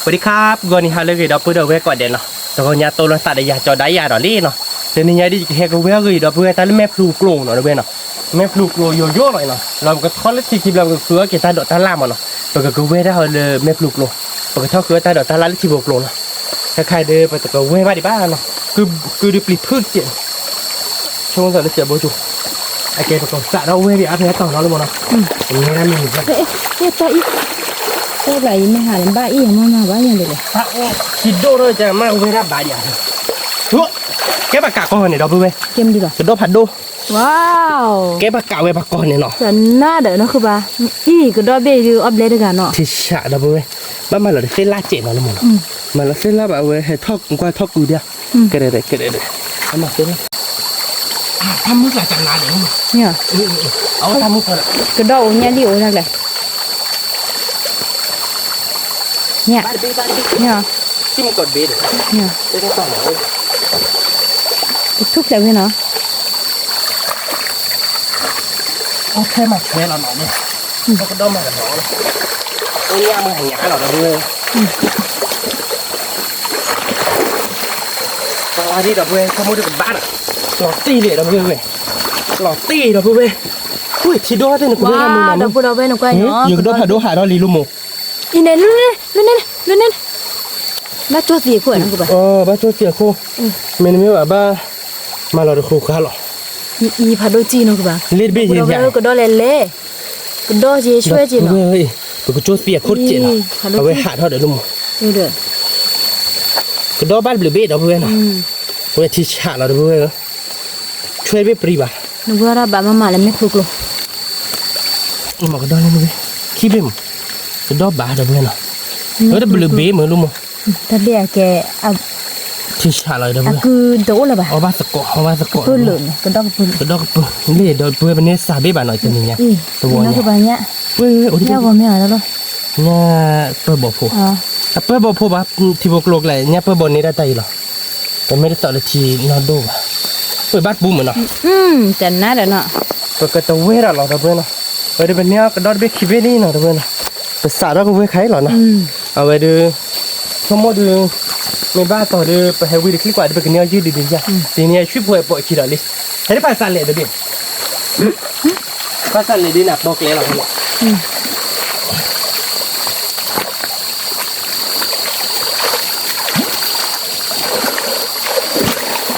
สวัสดีครับก่อนนี้ฮะเลยก็ดอกเพื่อเวก่อนเด่นเนาะแต่ก็ยาโตรศัพท์ยาจอได้ยาดอลี่เนาะเดี๋ยวนี้ยาดิเฮก็เวก็ดอกเพื่อแต่แม่พลูกลงเนาะเว้ยเนาะแม่พลูกลงโยโย่หน่อยเนาะเราก็ทอดเล็กทีเราก็คือเกตาดอกตาล่ามเนาะเราก็เวได้เลยแม่พลูกลงเราก็ทอดคือตาดอกตาล่าเล็กทีบกลงเนาะใครเดินไปแต่ก็เวบ้านดิบ้านเนาะคือดิปลิพืชเจี๋ยช่วงสัตว์เสียโบจูไอเกตก็สะเราเวดิอาเพต่อเราเลยมั้งเนาะนี่นั่นนี่เฮ้ยใจอีโคตรไหลไม่หาลำบ้าอีอย่างมาบ้าอย่างเดียวเลยถ้าคิดดูเลยจะมาเวลาบ่ายอย่างทุกแกปากกาก่อนเนี่ยเราไปเว้ยเกมดีกว่าจะโดนผัดดูว้าวแกปากกาเว้ยปากก่อนเนี่ยเนาะจะน่าเด้อเนาะคือบ้าอีก็ดอเบย์ดูอัปเดตกันเนาะที่ฉะเราไปเว้ยบ้านมาเราได้เส้นลาเจ็ดเนาะละมึงมาเราเส้นลาแบบเว้ยให้ทอกกว่าทอกกูเดียวก็ได้เอามาเส้นละทำมือหลายจังนานเดี๋ยวเนี่ยเอาทำมือก่อนก็ดอเนี่ยดิโอ้ทักเลยเนี่ยเนี่ยจิ้มกดบีดเนี่ยจะต้องสั่งเลยทุกอย่างเลยเนาะโอเคมาแค่เราหน่อยเนี่ยเราก็ต้องมากับน้องเลยโอ้ยมาหายาเราด้วยตอนที่เราเว้ยขโมยจากบ้านหลอกตีเลยเราเว้ยหลอกตีเราเว้ยอุ้ยที่โดนที่นึกว่ามึงนะเราพูดเราเว้ยนึกว่าเนาะอยู่ก็โดนหาโดนหาเราลีลูโมอีเนี่ยนู่นมาโจสีขวดนะกูบ้าบ้าโจเสียคู่มันไม่ว่าบ้ามาเราดูคู่ข้าหรออีพัดโดจีนกูบ้าเล่นเบี้ยยังไงก็โดนเล่ก็โดนช่วยจีนเนาะเฮ้ยก็โจเสียโคตรเจ๋งเอาไว้หาเท่าเดิมลูโมเด้อก็โดนบ้านเบี้ยเราเพื่อนเนาะเว้ยที่ฉาเราเพื่อนช่วยเบี้ยปรีบ่านึกว่าเราบ้ามาแล้วไม่คลุกลงหมอกก็โดนเลยมึงขี้เบี้ยมก็โดนบ้าเราเพื่อนเนาะแล้วได้เบี้ยเบี้ยเหมือนลูโมถ้าเบี้ยแกที่ฉาเราเด้อเพื่อนคือโดนเลยบ่เอาบ้าสกอปืนเหลืองก็ดอกปืนนี่โดนเพื่อนเป็นเนี่ยสาบีบ่าหน่อยตัวนี้เนี่ยตัวนี้คือบ่เนี่ยเว้ยโอ้ที่เนี่ยบ่ไม่เอาแล้วเนี่ยเปิดบ่อผู้เปิดบ่อผู้บ่ที่บกโลกเลยเนี่ยเปิดบ่อนี้ได้ใจหรอแต่ไม่ได้สอนเลยทีนอนดูเปิดบ้านบุ้มเหมือนเนาะจันน่าเด้อเนาะเปิดกระตัวเวรหรอเพื่อนเนาะเปิดเป็นเนี่ยกระดอดเบี้ยขี้เบี้ยนี่เนาะเพื่อนเปิดสาดแล้วก็เว้ยใครหรอเนาะเอาไว้ดูทั้งหมดดูไม่บ้าต่อดูไปให้วิดีคลิปกว่าดูเป็นเนี่ยยืดดีๆจ้ะทีนี้ช่วยป่วยปวดขี้เราลิสให้ได้ภาษาเลยเดี๋ยวภาษาเลยดีนักบอกเลยหรอ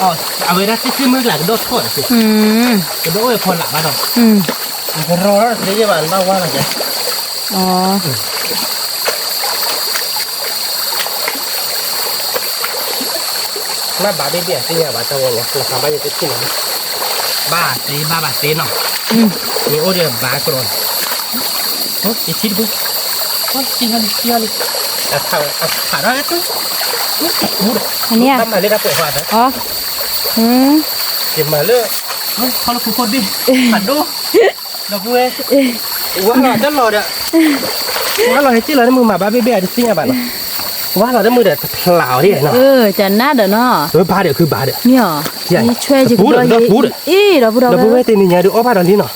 อ๋อเอาไว้ได้ซื้อมือหลังโดดโทษสิก็โดดพอหลับมาดอกมันรอแล้วเดี๋ยวจะบ้านว่าอะไรจ๊ะอ๋อมาบ้าเบี้ยที่เนี่ยบ้าตะวันเนี่ยราคาบ้าจะที่ไหนบ้าตีเนาะมีโอเดียบ้ากรอนโอ้ยชิดบุโอ้ยชิดแต่ถ่ายได้ตัวอันนี้ทำมาเล่นได้เปิดหัวนะอ๋อเก็บมาเลยเขาเราคนดิหัดดูเราเว้ยว่าเราจะรอเด้อว่าเราให้จีเราได้มือมาบ้าเบี้ยที่เนี่ยบ้านว่าเราได้มือเด็ดเปล่าที่เนาะจันน่าเด้อเนาะบ้าเดี๋ยวคือบ้าเดี๋ยวเนี่ยนี่ช่วยจิกด้วยเราพูดไว้ตีนี่เนี่ยดูอ้อบ้าตอนนี้เนาะ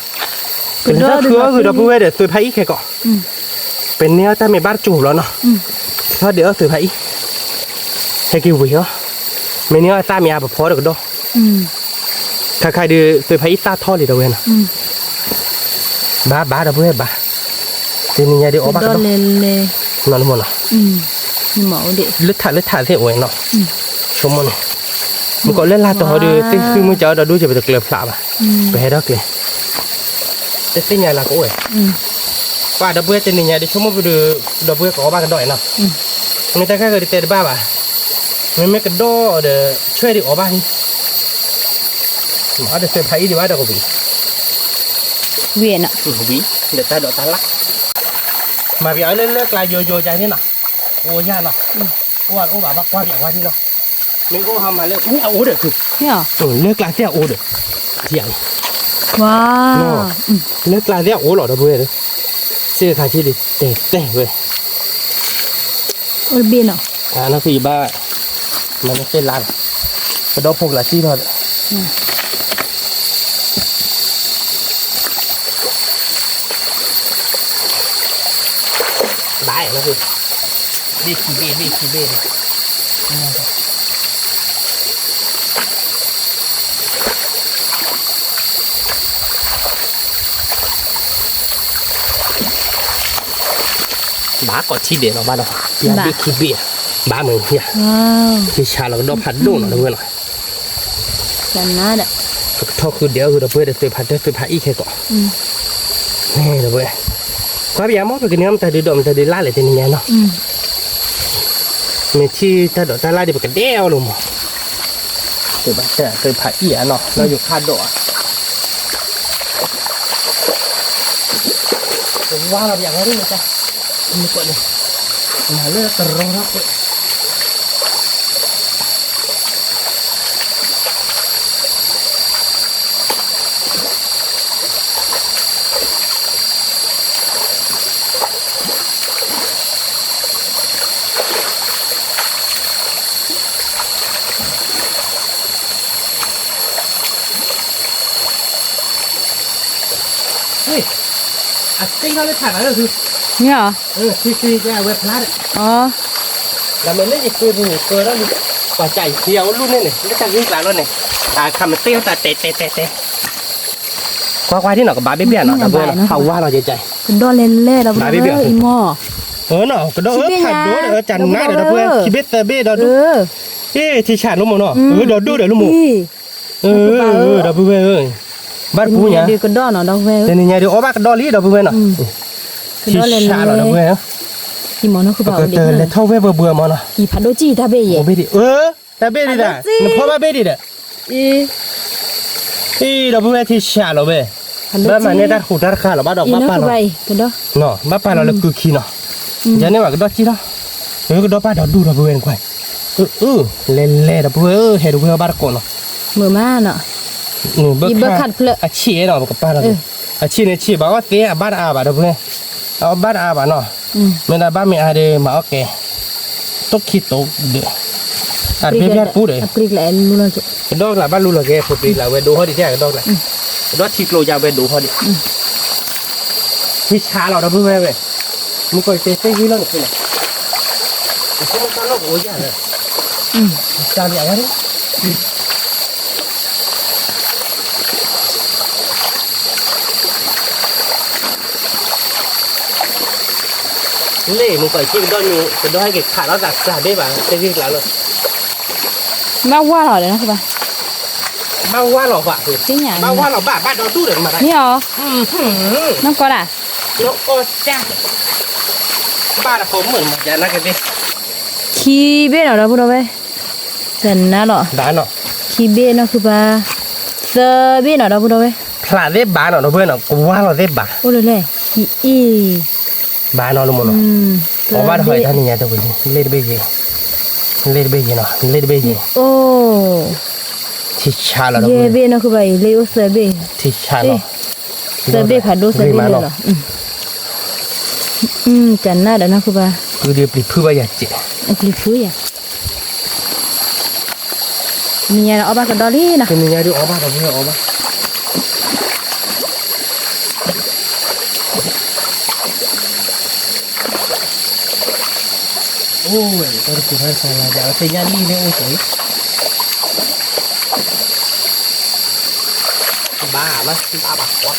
เป็นถ้าคือเราพูดไว้เดี๋ยวซื้อไพ่อีกแค่ก่อนเป็นเนี่ยแต่ไม่บ้านจูบแล้วเนาะถ้าเดี๋ยวซื้อไพ่ให้กี่วิเหรอไม่เนี่ยตามีอาแบบพอเดี๋ยวก็ได้ถ้าใครดูซื้อไพ่ตาทอดเลยเดี๋ยวเว้ยนะบ้าเราพูดไว้บ้าตีนี่เนี่ยดูอ้อบ้าก็ได้นอนหมดเนาะนี่หมอเด็กเลือดถ่ายเสียโอ้ยเนาะชมมันมันก็เล่นลาตัวดูซิคือมือเจ้าเราดูจะไปตะเกียบสาบไปให้ดอกเลยแต่สิ่งใหญ่ละก็โอ้ยว่าดับเบิ้ลจะนี่ไงเดี๋ยวชมมันไปดูดับเบิ้ลก็บ้ากันด้อยเนาะมันแต่แค่เกิดเตะบ้าป่ะมันไม่กระโดดเดี๋ยวช่วยดิออกบ้านนี่เอาเดี๋ยวเซอร์ไพรส์ดีว่าเดี๋ยวก็วิ่งเวียนอ่ะวิ่งเดี๋ยวตาดอกตาลักมาพี่เอาเล่นๆกลายโยใจนี่น่ะโอ้ยาเนาะว่าโอ้แบบว่าอย่างว่าที่เนาะมีโอ้ทำมาเลิกเอาโอ้เด้อคือเนี่ยเลิกกลายเสียโอ้เด้อเที่ยงว้าเลิกกลายเสียโอ้หล่อเด้อเพื่อนเด้อเสียขาที่ดิเตะเว้ยโอ้เบี้ยเนาะนั่นคือบ้ามันไม่ใช่ร้านกระดกพวกหลายที่เนาะได้นะคือ đi kỳ bê đi bá có chi bê nó ba đâu ya đi kỳ bê bá mình nha ว้าว thì xả là nó phát đổ nó đúng không จันน่าดะ ทอคือเดี๋ยวคือเราเพื่อจะผัดได้ผัดอีกแค่ก่อนนี่เราเพื่อความยาวมากไปกันนี้มันจะดูดมจะดูล่าเลยทีนี้เนาะมีที่ถ้าดอกตาล่าเดี๋ยวไปกันเดี่ยวลงมั้งเดี๋ยวจะเคยผัดอีกเนาะเราอยู่คาดดอกว้าวเราอยากให้ได้ไหมจ๊ะมีก่อนเลยมาเลือกรองรับเลยเฮ้ยอัดติ้งเขาเลยถ่ายมาเลยคือ เนี่ยเหรอ ที่แกเว็บพลาด อ๋อ แล้วมันไม่หยิบปืนหนีปืนแล้วกว่าใจเสียวรุ่นนี่เนี่ยไม่ใช่วิ่งกลางแล้วเนี่ยตาคำมันเตี้ยวตาเตะควายที่หนอกกับบาเบี้ยเนาะแต่เพื่อนเขาว่าเราใจ คุณดอนเล่นเล่เราอีหม้อ เนาะก็โดนผัดโดนจันน่าเดี๋ยวเพื่อนคิดเบ็ดเตเบ้เดี๋ยวดูที่ชาลูกมันเนาะเดี๋ยวดูเดี๋ยวลูกมันเดี๋ยวเพื่อนบ้านปูเนี่ย ดีคุณดอนเนาะดอกเว้ย เดี๋ยวนี้เดี๋ยวบ้านก็ดอลลี่เดี๋ยวเพื่อนเนาะที่ชาเราเดี๋ยวเพื่อน อีหม้อเนาะคือเบา ก็ ดี เตือนเลยเท่าเบื่อมันเนาะ อีพัดโดจีท่าเบย โอ้เบ้ดิแต่เบ้ดิด่ะเพราะว่าเบ้ดิด่ะ เราเพื่อนที่ชาเราเบ้บ้านมันเนี่ยได้หูได้ขาเราบ้านดอกบ้านปลาเรา คุณดอ เนาะบ้านปลาเราเลยคือขี้เนาะยันเนี่ยว่าก็ดอกจีเนาะก็ดอกปลาดอกดูเราเพื่อนควายเล่เราเพื่อนเห็นเพื่อนบ้านก่อนเนาะ มือมาเนาะ เบิกขัดเพลอาชีเนาะกับป้าเราอาชีเนี่ยชีบอกว่าเตี้ยบ้านอาบ้านเราเพื่อนเอาบ้านอาบ้านเนาะไม่ได้บ้านไม่อาเดมาโอเคตกขี้ตกเดือดอาจเป็นญาติพูดเลย ปริกแหลนรู้เลย ดอกละบ้านรู้ละแกพูดปริกละเวดูเขาดิแท้ดอกละดอกที่โกลยาเวดูเขาดิวิชาเราเพื่อนเว้ยมึงก็เตะที่เรื่องนี้เลยผมก็ต้องโอ้ยเลยจานอย่างนี้เล่มึงปล่อยขี้เป็นด้อยอยู่เป็นด้อยให้เก็บขาดแล้วจากขาดได้ป่ะได้วิ่งแล้วเลย มาว่าหรอเลยนะคือปะ บ้าว่าหรอป่ะคือ จริงอย่าง บ้าว่าหรอบ้านเราตู้เดินมาได้ นี่เหรอน้องกอดอ่ะ แล้วโอ้จ้าบ้านผมเหมือนมาจากนักกันดิ คีเบ้เหรอเราพูดเอาไว้จันนะเหรอ บ้านเนาะ คีเบ้เนาะคือปะเซอเบ้เหรอเราพูดเอาไว้ พลาดได้บ้านเนาะเพื่อนเนาะกูว่าเราได้บ้าน โอ้เลยอี บ้านเนาะลุงเนาะเพราะว่าหอยท่านนี่ตัวนี้เล่นเบย์เล่นเบย์เนาะเล่นเบย์ โอ้ ที่ชาเรา เย่เบ้เนาะคือปะเลโอเซเบ้ ที่ชาเนาะ เซเบ้ผัดดูเซเบ้เหรอจันนะเดี๋ยวนะคือปะ คือเดี๋ยวปลิดพื้นไปอย่างเจ๋ อันกฤษคืออย่างมีอะไรเอาบ้างกับดอลลี่นะ เป็นยังไงดูออกบ้านเราเพื่อนออกบ้านโอ้ยตัวกูให้ใส่ละอย่าไปยันนี่เลยโอ้ยบ้ามั้ยบ้าปะวะ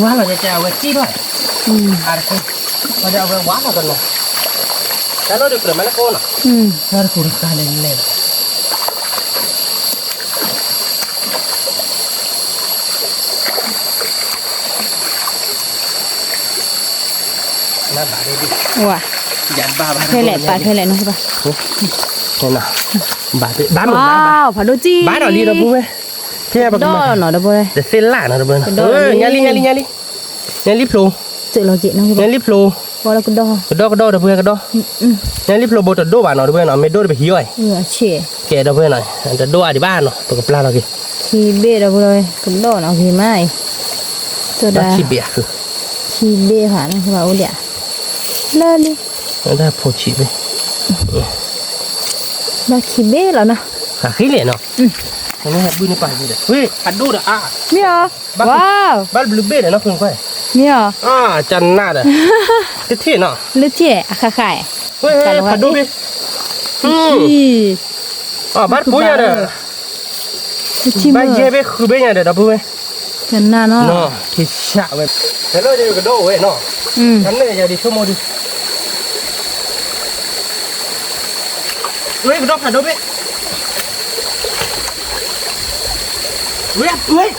ว่าเราจะเอาไว้จี้ด้วยอะไรกันเราจะเอาไว้วัดกันเนาะแล้วเราเดี๋ยวเปิดมันแล้วก็เนาะแล้วคุณตาเล่นน่าบ้าเลยดิ ว้า ยันบ้าบ้า เทแหละปลาเทแหละนะคือปะ นี่นะบ้าไปบ้าหมด ว้าวผัดดูจี บ้าดอลีเราพูดไหมแค่แบบ ดอเนาะเดี๋ยวบ่เลย แต่เส้นล่านะเราเบอร์ยาลีโผล่ เจอเราเจ็ดนะคือปะ ยาลีโผล่ ว่าเราก็ดอก ระดกระเพื่อนกระดยาลีโผล่บดโดบ้านเนาะเบอร์เนาะไม่โดไปหิ้วไอ้ เชี่ย แกเบอร์หน่อยจะโดอดีบ้านเนาะตัวกับปลาเราดิ คีเบ้เราเลยกับดอกเนาะคือไม่ตัวดา ขี้เบียคือ คีเบ้ผ่านนะคือว่าโอ้เดี๋ยวเลิศดิ ได้โผล่ชีไป มาคีเบ้แล้วนะ ขาขี้เหร่เนาะอันนี้บุญในป่าดีเลยเฮ้ยหัดดูเด้อมีเหรอว้าว บ้านบลูเบ้เนาะเพื่อนค่อย มีเหรอ จันหน้าเด้อเท่ๆเนาะ ลึกเชี่ยอะค่ะ เฮ้ยผัดดูดิบ้านปุ้ยอะเด้อบ้านเย่เบ้คือเบ้ยังเด้อดับปุ้ย กันน่ะเนาะ เนาะที่ฉะเว้ยแต่เราจะอยู่กับโดเว้ยเนาะฉันเนี่ยจะดิชั่วโมงดิเว้ยกระโดดผัดดูดิเว้ย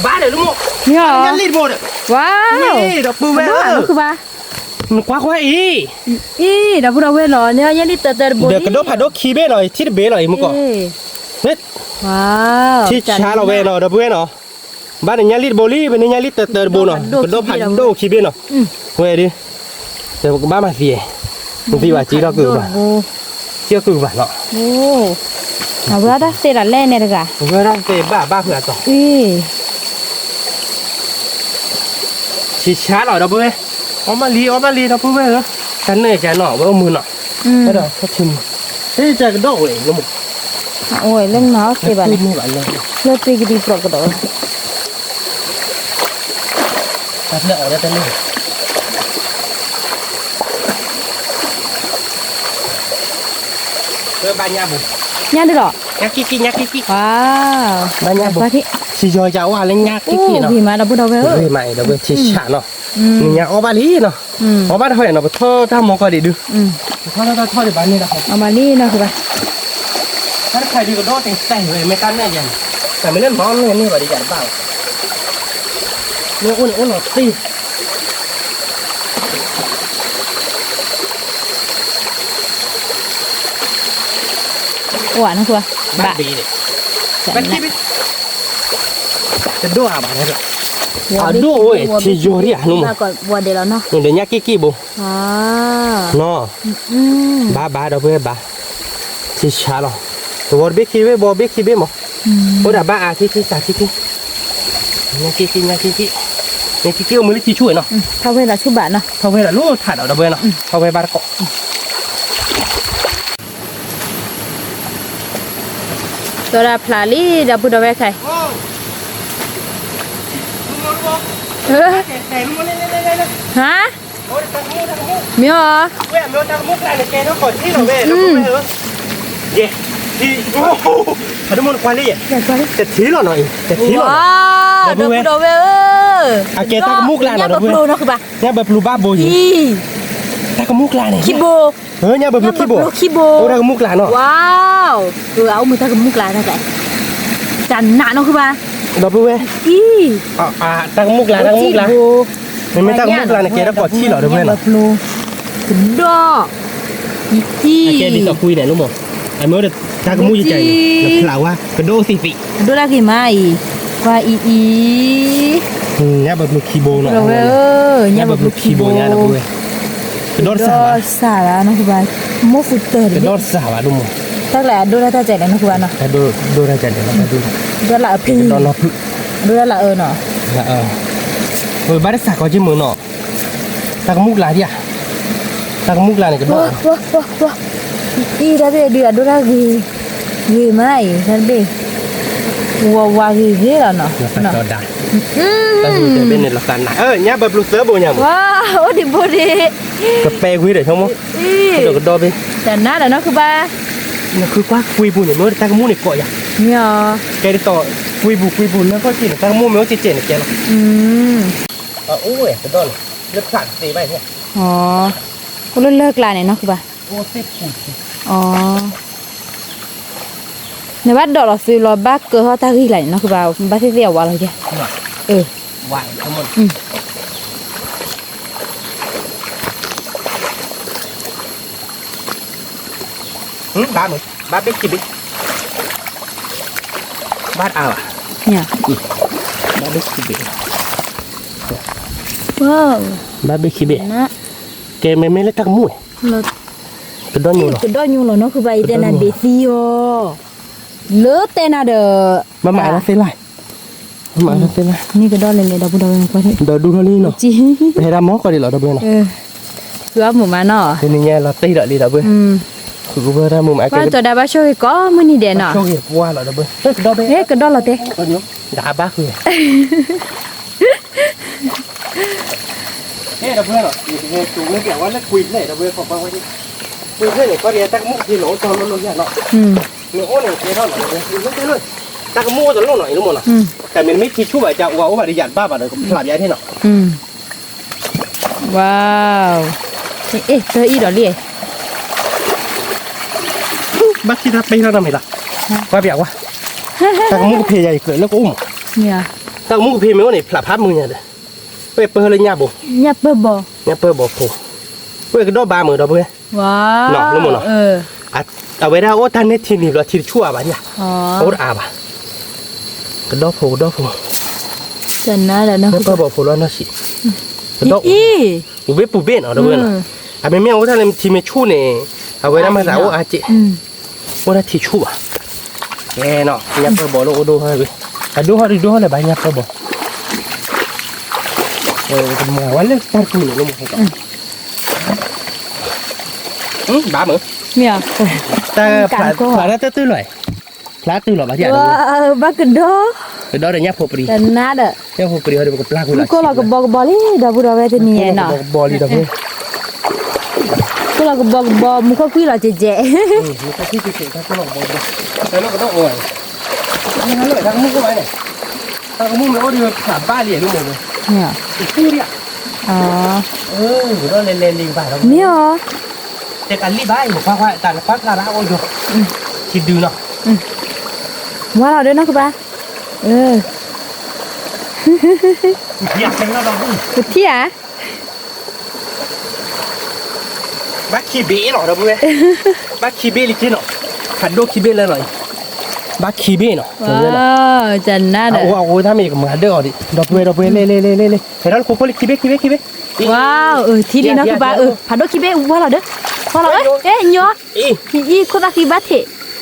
บ้าเลยลูกโม่ เนี่ย งั้นรีดโม่เด้อ ว้าว นี่ดับปุ้ยเว้ย nóคือว่า มันกว้างอี ดับเราเวลาเนี่ยยันนี่เตอร์บอ เดี๋ยวกระโดดผัดดูขี้เบ้หน่อยที่เบ้หน่อยมึงก่อนเฮ้ย ว้าว ที่ช้าเราเว้ยเนาะดับปุ้ยเนาะบ้านเนี่ยรีดโบลี่เป็นเนี่ยรีดเตอร์โบเนาะกระโดดผัดดูขี้เบ้เนาะเว้ยดิเดี๋ยวบ้านมาเสียมึงตีว่าจีเราคือว่าเชื่อคือว่าเนาะ โอ้เอาเวลาได้เสร็จแล้วเนี่ยนะกะ เมื่อได้เตะบ้าเผื่อต่อชิช้าหน่อยดับเบิ้ลออกมาลีดับเบิ้ลเหรอฉันเหนื่อยใจหน่อยว่าเอามือหน่อยก็ได้ก็ชิมเฮ้ยใจกระโดดเองลูก โอ้ยเล่นน้ำเสียบ้าน นี่หวานเลย เลือดตีกดีปลอกกระโดด ตัดเลือดออกแล้วแต่นี่เพื่อบานยาบุ ย่างได้หรอ ยักกี้ว้าว บานยาบุชิจอยจะว่าเล่นยักกี้เนาะ พี่มาดับเราเวล เฮ้ยไม่ดับเบิ้ลชิช้าเนาะนี่ยออกบาลีเนาะออกบาเท่าไหร่เนาะท่อถ้ามองก็ดีดูท่อเดี๋ยวบ้านนี่นะครับ เอามานี่นะคือว่า ถ้าใครดีก็โดดแต่งเลยไม่กันแน่ยันแต่ไม่เล่นมอนเลยนี่ว่าดีจังเปล่าเนื้ออ้วนหน่อยสิ หวานนะคือว่า บ้าบีเลยเป็นที่บิจะดูอะไรเนี่ยดูเว้ยที่โยรีอ่ะนุ่ม ก่อนวัวเดี๋ยวแล้วเนาะ นี่เดี๋ยวยักกี้บุเนาะบ้าเราเพื่อบ้าที่ช้าหรอตัวบิ๊กขี้เว้ยบอบิ๊กขี้เว้ยมั้งโอ้ด่าบ้าอาที่สาที่ยักกี้เอามือที่ช่วยเนาะ เท่าเวลาชุบบาทเนาะ เขาเวลาลูกถัดเอาดับเบิลเนาะเขาไปบ้านเกาะ ตัวละพลาลี่ดับบุดเอาไว้ใครฮะมีเหรอ เว้ยมีทางมุกอะไรเนี่ยแกต้องกดที่หน่อยเว้ยเย่ที่โอ้โหขนมควันเลยแต่ทีหน่อยแต่ทีหน่อย ว้าวดับบุดเอาไว้อาเกตากมุกลา เนี่ยแบบโลเนาะคือปะ เนี่ยแบบลูบ้าโบยตากมุกลาเนี่ย คิโบ เนี่ยแบบคิโบโอ้ตากมุกลาเนาะ ว้าวเอามือตากมุกลาได้ไงจันหนาเนาะคือปะ ดับเบิ้ลเว้ยตากมุกลามันไม่ตากมุกลาเนี่ยแกต้องกดที่หรอดับเบิ้ล แบบโลดอจี แกดิสคุยเนี่ยรู้มั้ยไอ้เมื่อเด็กตากมุกยิ่งใจแล้วเปล่าว่ากระโดดสิฟิ ดูแลกี่ไม้ว่าอีเนี่ยแบบลูกคีโบเนาะ เนี่ยแบบลูกคีโบเนี่ยดับเบิ้ลกระโดดสา ระนะคือว่าโมฟุตเตอร์ กระโดดสาวะดูมั้ย ตั้งแต่ดูแลตาเจ็ดนะคือว่าเนาะ ดูได้จัดเดี๋ยวเราดู ดูแลพี่ โดนเราพึ่ง ดูแลเนาะ เฮ้ยบ้านสักก็จิ้มมือเนาะตากมุกลาดิอ่ะตากมุกลาเนี่ยกระโดด ว้าอีได้เดือดดูแลกี่ไม้ท่านเบ้ว้ากี่แล้วเนาะ เราตัดได้แต่ดูจะเป็นในหลักการไหนเนี่ยแบบลูกเสือโบยัง ว้าวดิบดี กระเปย์คุยเดี๋ยวช่างมั้งเดี๋ยวกระโดดไป แต่หน้าเนาะคือบ้า นี่คือกว่าคุยบุญเนี่ยเมื่อตากมุกเนี่ยก่อยอ่ะ เนี่ย แกได้ต่อคุยบุญแล้วก็กินตากมุกไม่ว่าจะเจ๋งแกหรอกโอ้ยกระโดดเลือดขาดตีไปเนี่ย อ๋อคุณเลิกลาเนี่ยเนาะคือบ้า โอ้เซ็ตปุ๋ย อ๋อในวัดดอกเราซื้อรถบักเกอร์เขาตากี่ไหลเนาะคือบ้าบ้าที่เดียวว่าเราแกไหวทั้งหมดบ้าเหมือนบ้าเบ็กกี่บิ๊กบ้าเอาอ่ะ เนี่ย บ้าเบ็กกี่บิ๊ก ว้าว บ้าเบ็กกี่บิ๊ก นะ แกไม่เล่นตากมุก เรา กระโดดอยู่หรอ กระโดดอยู่หรอเนาะคือใบเตน่าเดซิโอเลือเตน่าเดอ มาหมายแล้วเส้นไรมาแล้วเส้นไร นี่กระโดดเลยเนี่ยดับบุดเอาไปที่ เดี๋ยวดูเท่านี้เนาะ จี ไปให้ดำมอกก่อนดีเหรอดับเบิ้ลเนาะ คือว่าหมูมาเนาะ ทีนี้เนี่ยเราตีเดี๋ยวดีดับเบิ้ลคือกูเพิ่มได้มุมไอ้ ว่าตัวดาบ้าช่วยก็มือนี่เด่นเนาะ โชคดีว่าเหรอดับเบิ้ลเฮ้ยดับเบิ้ล เฮ้กระโดดเราเตะ ก็เนี้ยด่าบ้าคือเฮ้ยดับเบิ้ลเหรออยู่ในตู้ไม่เกี่ยวว่าแล้วคุยเลยดับเบิ้ลของบ้านว่าที่ เพื่อนเนี่ยก็เรียนตักมุกที่หลงตอนลงเนี่ยเนาะ mình ôn này thế thôi nó thế luôn ta có mua rồi lúc này đúng không nào tại mình mới thì chú phải chào wow phải đi dặn ba bạn rồi làm gì thế nào wow ê tôi ý đó liền bác khi ta bay ra đâu mày là qua bẹo quá ta có mua cái gì cười nó cũng nha ta có mua cái mấy con này là phát mưa nhà đấy bây giờ lên nhà bò nhà bò phủ bây cái đó 30 đó bây wow nọ đúng không nàoเอาไว้ได้โอ้ท่านเนี่ยทีนี้เราทีชั่วป่ะเนี่ยโอ้อาบ่ะกระดอกโผล่จันน่าแล้วนะก็บอกโผล่แล้วนะสิกระดอกอุเบปูเบนเอาด้วยนะอ่ะแม่โอ้ท่านเนี่ยทีไม่ชั่วเนี่ยเอาไว้ได้มาแล้วอาเจโอ้ได้ทีชั่วแกเนาะยับไปบอกเราโอ้ดูให้ไปดูให้เลยบ้านยับไปบอกเป็นหมอวันเล็กตาคุยเลยลูกให้กันบ้าเหรอเนี่ยแต่ผ่าแล้วตื้อหน่อยล้าตื้อหรอบ้าที่อะไรบ้ากระโดดกระโดดอะไรเงี้ยพอปรีแต่น่าเด้อเนี่ยพอปรีเขาเดี๋ยวกับปลากุหลาบก็เราก็บอกเลยดาวบุราเวทนี่เนาะบอลลีดาวก็เราก็บอกมุขคุยเราเจ๊มุขคุยเจ๊ถ้าก็ลองบอกแต่เราก็ต้องอ่อยนี่ฮะเลยทางมุกก็ไปเนี่ยทางมุกมันก็ดีขาบ้าเหลี่ยมลูกหมดเลยเนี่ยคู่เนี่ยอ๋อเราเล่นลิงไปแล้วเนี่ยเด็กอันรีบไปหนูคว้าแต่คว้ากระด้างโอ้ยคิดดูเนาะว่าเราด้วยนะคุณป้าอยากเป็นแล้วเราคุณที่อ่ะบักคีเบ้หรอเราเว้ยบักคีเบ้ลิขิตเนาะขัดโดคีเบ้เลยหน่อยบักคีเบ้เนาะว้าวจันน่าเด้อโอ้ถ้ามีกับมันเด้อดิดอกเว้ยเล่เห็นแล้วโคโค่คีเบ้ว้าวที่นี่นะคุณป้าผัดโดคีเบ้ว่าเราเด้อว่าเราเอ๊ะเนาะอีคนละคีบัตเถ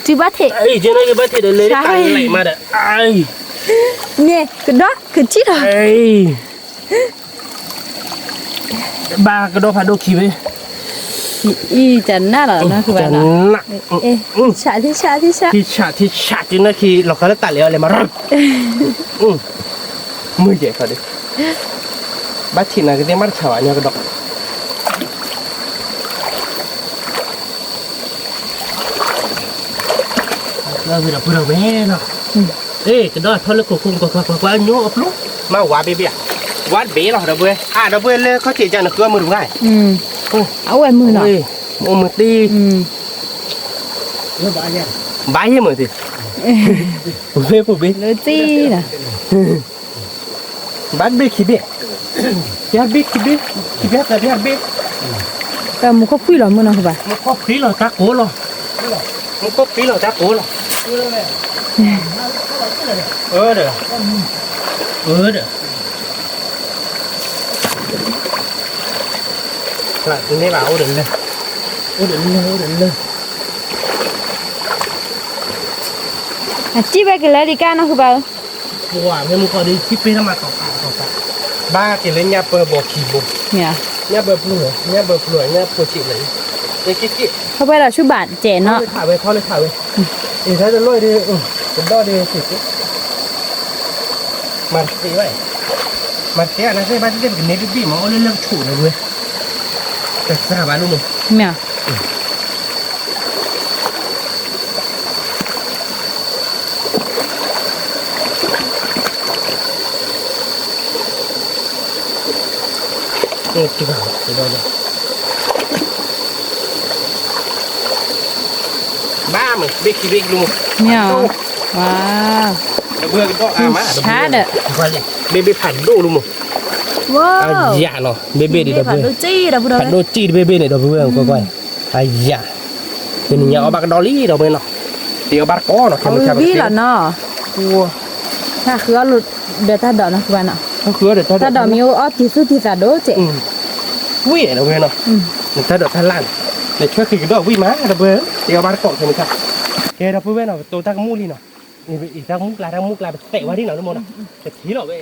จีบัตเถเจนอะไรบัตเถเดี๋ยวเลยตั้งไหลมาเด้อเนี่ยกระดกกระชิดอ่ะบ้ากระดกผัดโดคีเบ้อีจันน่าเหรอนะคือแบบนั้นชาที่จริงนะคือเราก็ตัดเลยอะไรมารับมือใหญ่เขาดิบัตรที่นั่นก็ได้มาฉาวเนี่ยกระดกเราคือเราพูดเราแม่เนาะกระดกทอดแล้วคุ้มก็โย่ปลุกมาว่าเบี้ยวัดเบี้ยเราเบื่อเราเบื่อเลยเขาเจียจังนะคือมือง่ายเอาไว้มือหน่อยมือตีบายมือตีปุ๊บเลยตีนะบัดเบี้ยขี้เบี้ยแต่เบี้ยแต่มุขคุยหรอมือนะคุณป้ามุขคุยหรอตาโก้หรอมุขคุยหรอตาโก้หรอเด้อlà cái bảo ổn định lên chi về cái lấy đi ca nó không bao wow em muốn coi đi chi phí nó mà tỏ ba cái lấy nhà bờ bò kỳ bò nhà bờ plur nhà bờ chị lấy cái không phải là chú bản trẻ nó thả về thì thấy nó lôi đi cái đo đi xịt mặt gì vậy mặt cái này cái ba cái nếp bị mà nó lên chủ này rồiแต่สาบานลูกมึงเนี่ยกี่บาทเดี๋ยวบ้ามึงเบกลูกเนี่ยว้าวเบื่อก็มาช้าเด้อเบผ่านดูลูกมึงว้าวอย่าเนาะเบบีดิดับเบิ้ลผัดโดจีเบบีเนี่ยดับเบิ้ลก้อยอย่าเป็นอย่างเอาบักดอลลี่ดับเบิ้ลเนาะเดี๋ยวบักก้อนเนาะวิ่งแล้วเนาะถ้าคือหลุดเดี๋ยวถ้าดอกนะคุณบ้านเนาะคือเดี๋ยวถ้าดอกมีอ้อที่สุดที่จะโดนเจ๊วิ่งดับเบิ้ลเนาะถ้าดอกท่านลั่นเดี๋ยวช่วยคือดอกวิ่งมาดับเบิ้ลเดี๋ยวบักก้อนใช่ไหมครับแกดับเบิ้ลเนาะตัวตั้งมูลี่เนาะอีกตั้งมุกลาเตะไว้ที่ไหนทั้งหมดเนาะแต่ทีเราเว้ย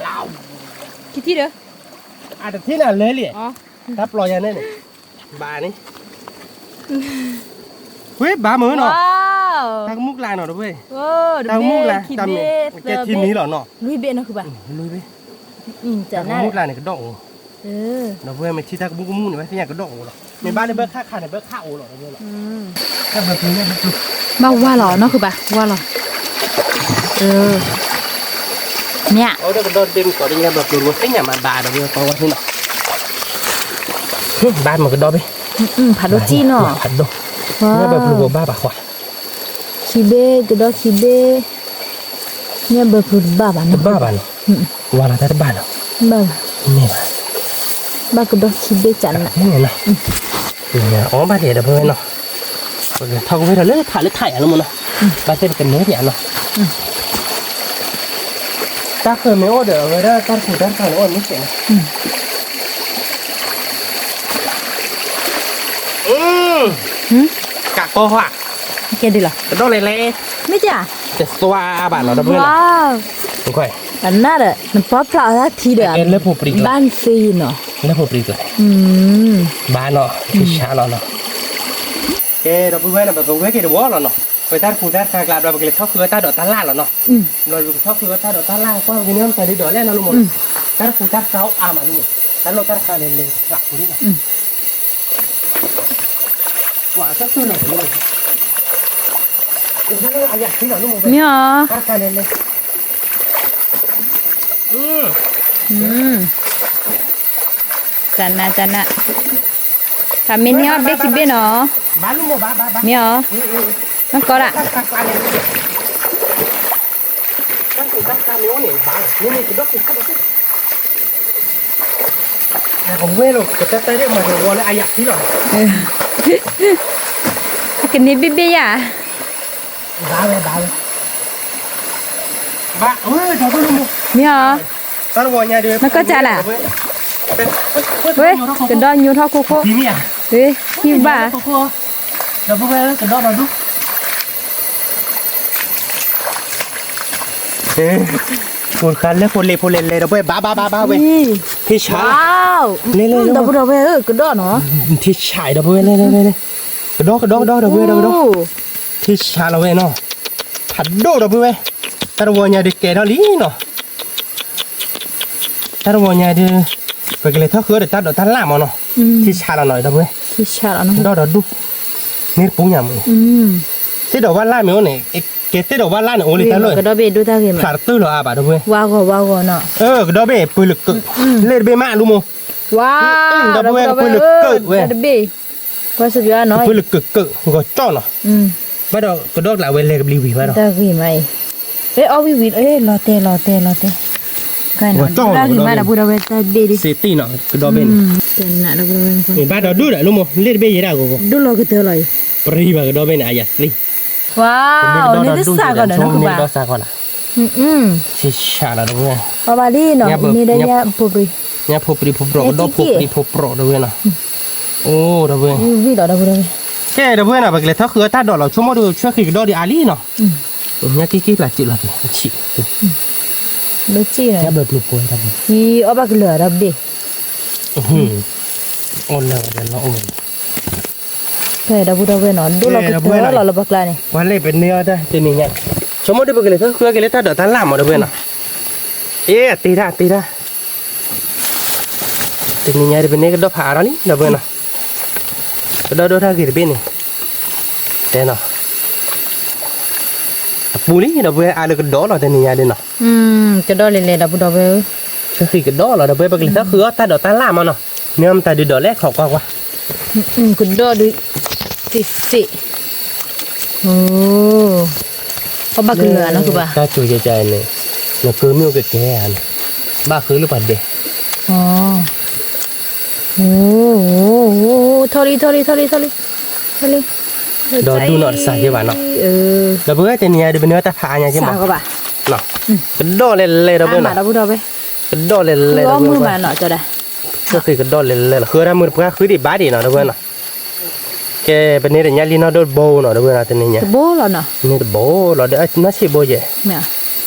เรากี่ที่เด้ออาจจะที่นั่นเลยเลยถ้าปล่อยยันนี่บานี่เฮ้ยบาเหมือนเนาะตั้งมุกลายหน่อยด้วยตั้งมุกลายตั้งแกทีนี้เหรอเนาะลุยเบนนะคือบ้าลุยเบจะตั้งมุกลายเนี่ยก็ดองเราเว้ยมันที่ตั้งมุกมุกนี่ไหมที่อย่างก็ดองหรอ ในบ้านในเบิกค่าขาในเบิกค่าโอหรอเนี่ยหรอถ้าเบิกเนี่ยมันจุด บ้าว่าหรอเนาะคือปะว่าหรอเนี่ย เอาเดี๋ยวโดนเต็มก่อนดีนะแบบดูว่าไอ้เนี่ยมาบาดเดี๋ยวเพราะว่าที่หนอบ้านมันก็ดอไป ผัดโดจีเนาะ ผัดดอ ว้า เนี่ยแบบรู้ว่าบ้าปะขวา คีเบ้ก็ดอคีเบ้เนี่ยแบบพูดบ้าบ้าเนาะ บ้าบ้านเนาะว่าเราได้บ้านเนาะ บ้า เนี่ยมา บ้าก็ดอคีเบ้จันน่ะ นี่เนาะเนี่ยอ๋อบ้านเดี๋ยวเพื่อนเนาะเท่ากับเราเลือกถ่ายหรือถ่ายอะไรมั้งเนาะบ้านเต็มกันเนื้อเนี่ยเนาะถ้าเคยไม่โอ้เดี๋ยวเราได้การขู่ด้านการโอ้ไม่เสียกากโป้ว่ะ แกดีเหรอ ก็ต้องเละ ไม่จ้ะ ๆจะสวาบ้านเราเพื่อน ว้าว ไม่ค่อย อันนั้นอ่ะมันป๊อปพลาสักทีเดียว เอ็นเลือกผูปริก บ้านฟรีเนาะ เลือกผูปริกเลย บ้านเนาะที่ช้าเนาะเออเราไปเว้ยนะแบบเว้ยกี่เดือนแล้วเนาะไปท่าคูท่าคลาบเราไปเกลี่ยเท่าคือท่าดอกตาล่าแล้วเนาะเราไปเท่าคือท่าดอกตาล่าก็วันนี้มันใส่ดอกแล้วนะลุงหมดท่าคูท่าเท้าอามันนี่ท่าเราท่าคาเลนเลยกลับคนนี้นะว่าสักตัวหนึ่งเลยโอ้โหอะไรที่เราลุงหมด เนี่ย ท่าคาเลนเลยจันนะทำเมนูเบคิเบเนาะ บ้านลุงหมดบ้าน เนี่ยมันก็ละ ท่าคาเลนท่าคูท่าคาเลนเนี่ยบ้านนี่คือดอกที่เขาบอกแต่ผมเว้ยลูกก็จะได้มาถึงวันแล้วอายักที่หรอ กินนี่บิ๊บอ่ะ บ้าเลยบ้าเฮ้ยชอบดูมั้ย เนี่ย ตอนวันเนี่ยเดี๋ยว มันก็จะล่ะเว้ยกระดอนยูทอโคโค่ พี่เนี่ย เฮ้ยพี่บ้า โคโค่เดี๋ยวพวกเรากระดอนมาดูคนคันแล้วคนเล่เลยเดี๋ยวไปบ้าเว้ยที่ชา ว้าวดับเบิลเว้ยกระดอนเนาะ ที่ชายเดี๋ยวไปเลยกระดอนเดี๋ยวไปที่ชาเราเว้ยเนาะผัดโดเดี๋ยวไปตอนวันเนี่ยเด็กแก่เท่านี้เนาะตอนวันเนี่ยเดี๋ยวไปกันเลยถ้าคือเดี๋ยวตัดล่ามเนาะที่ชาเราหน่อยเดี๋ยวไป ที่ชาเนาะ ดอกดูนี่ปุ้งยำที่ดอกว่าล่าเมียวเนี่ยเกตที่ดอกว่าล่าเนี่ยโอลิตาเลย กระดอนเบดูตาเกม ขาดตื้อหรออาบะดูเว้ย ว้าวเนาะ กระดอกเบ้ปืนลึกเล่นเบ้มาลูโม ว้าวดับเบิลเว้ยดับเบิลว่าสุดยอดเนาะ ปืนลึกก็จ้อเนาะมาดอกกระดอกหลายเวลกับรีวิวมาเนาะ ตากีไหมเอาวิรอเตกันเนาะตากีมาดับเบิลเว้ยตาเบดิ เซตี้เนาะกระดอกเบ้ กันนะดับเบิลเว้ย เห็นบ้านดอกดูได้ลูโมเล่นเบ้ยี่ได้กู ดูรอกระเตอเลย ปรีบากระดอกเบ้เนี่ยอายัดรี ว้าวนี่จะสาก่อนเนาะคือบ้า ดอกสาก่อนละที่ชาละดูเว้ย ปาบาลีเนาะนี่ได้ยาปุบรี เนี่ยพบปรีพบโปรดอกพบปรีพบโปรดูเว้ยเนาะโอ้ดูเว้ย วิดอกดับเบิลเว้ย แค่เดี๋ยวเพื่อนอ่ะไปเลยถ้าคือถ้าดอกเราชั่วโมงดูช่วยคือดอกดีอาลีเนาะเนี่ยกิ๊กหลายจุดละฉี ดูจีเนาะ เนี่ยแบบปลุกป่วยทำไม นี่เอาบักเหลือดับดิ โอนเลยเดี๋ยวเราโอน ใช่ดับเบิลเว้ยเนาะดูรอกระเตอเราบักลานี่ วันเล่เป็นเนื้อได้จะนี่เนี่ยชั่วโมงดูไปเลยถ้าคือกันเลยถ้าดอกท่านล่ามหมดเพื่อนอ่ะตีได้ตีนี่เนี่ยเป็นเนื้อก็ดอกผ่าแล้วนี่เดี๋ยวเพื่อนอ่ะดอกท่ากี่เป็นนี่แต่เนาะปูนี่เดี๋ยวเพื่อนอะไรก็ดอกเราแต่นี่เนี่ยเดี๋ยวเนาะ จะดอเล่ดับเบิลเว้ย ช่วยกันดอกเราเดี๋ยวเพื่อนไปเลยถ้าคือถ้าดอกท่านล่ามมาเนาะเนี่ยมันแต่ดอกแรกเขาก็ว่า คุณดอดูสิโอ้เอาบักเหลือเนาะคือบ้า ถ้าจุยใจเนี่ยเราคือมีโอกาสแก่บ้าคือหรือเปล่าเด็ก อ๋อโอ้โหทอรี ดอกดูหน่อยใส่ยี่บ้านเนาะเราเพื่อจะเนี่ยเดี๋ยวเป็นเนื้อตาผาเนี่ยใช่ไหม สาวก็บ่า เนาะเป็นดอกเล่ๆเราเพื่อน มาดับเบิลเว้ย เป็นดอกเล่ๆ ล้ เรา อ เพื่ มือ อน มาเนาะจะได้ ก็คือกระดอกเล่ๆเราคือถ้ามือเพื่อคือดีบ้าดีเนาะเราเพื่อนเนาะแกเป็นเนี่ยเนี่ยลีน่าโดดโบเนาะเราเพื่อนแต่เนี่ย โบแล้วเนาะ นี่โบเราเดี๋ยวน่าชิโบเย่ เนี่ย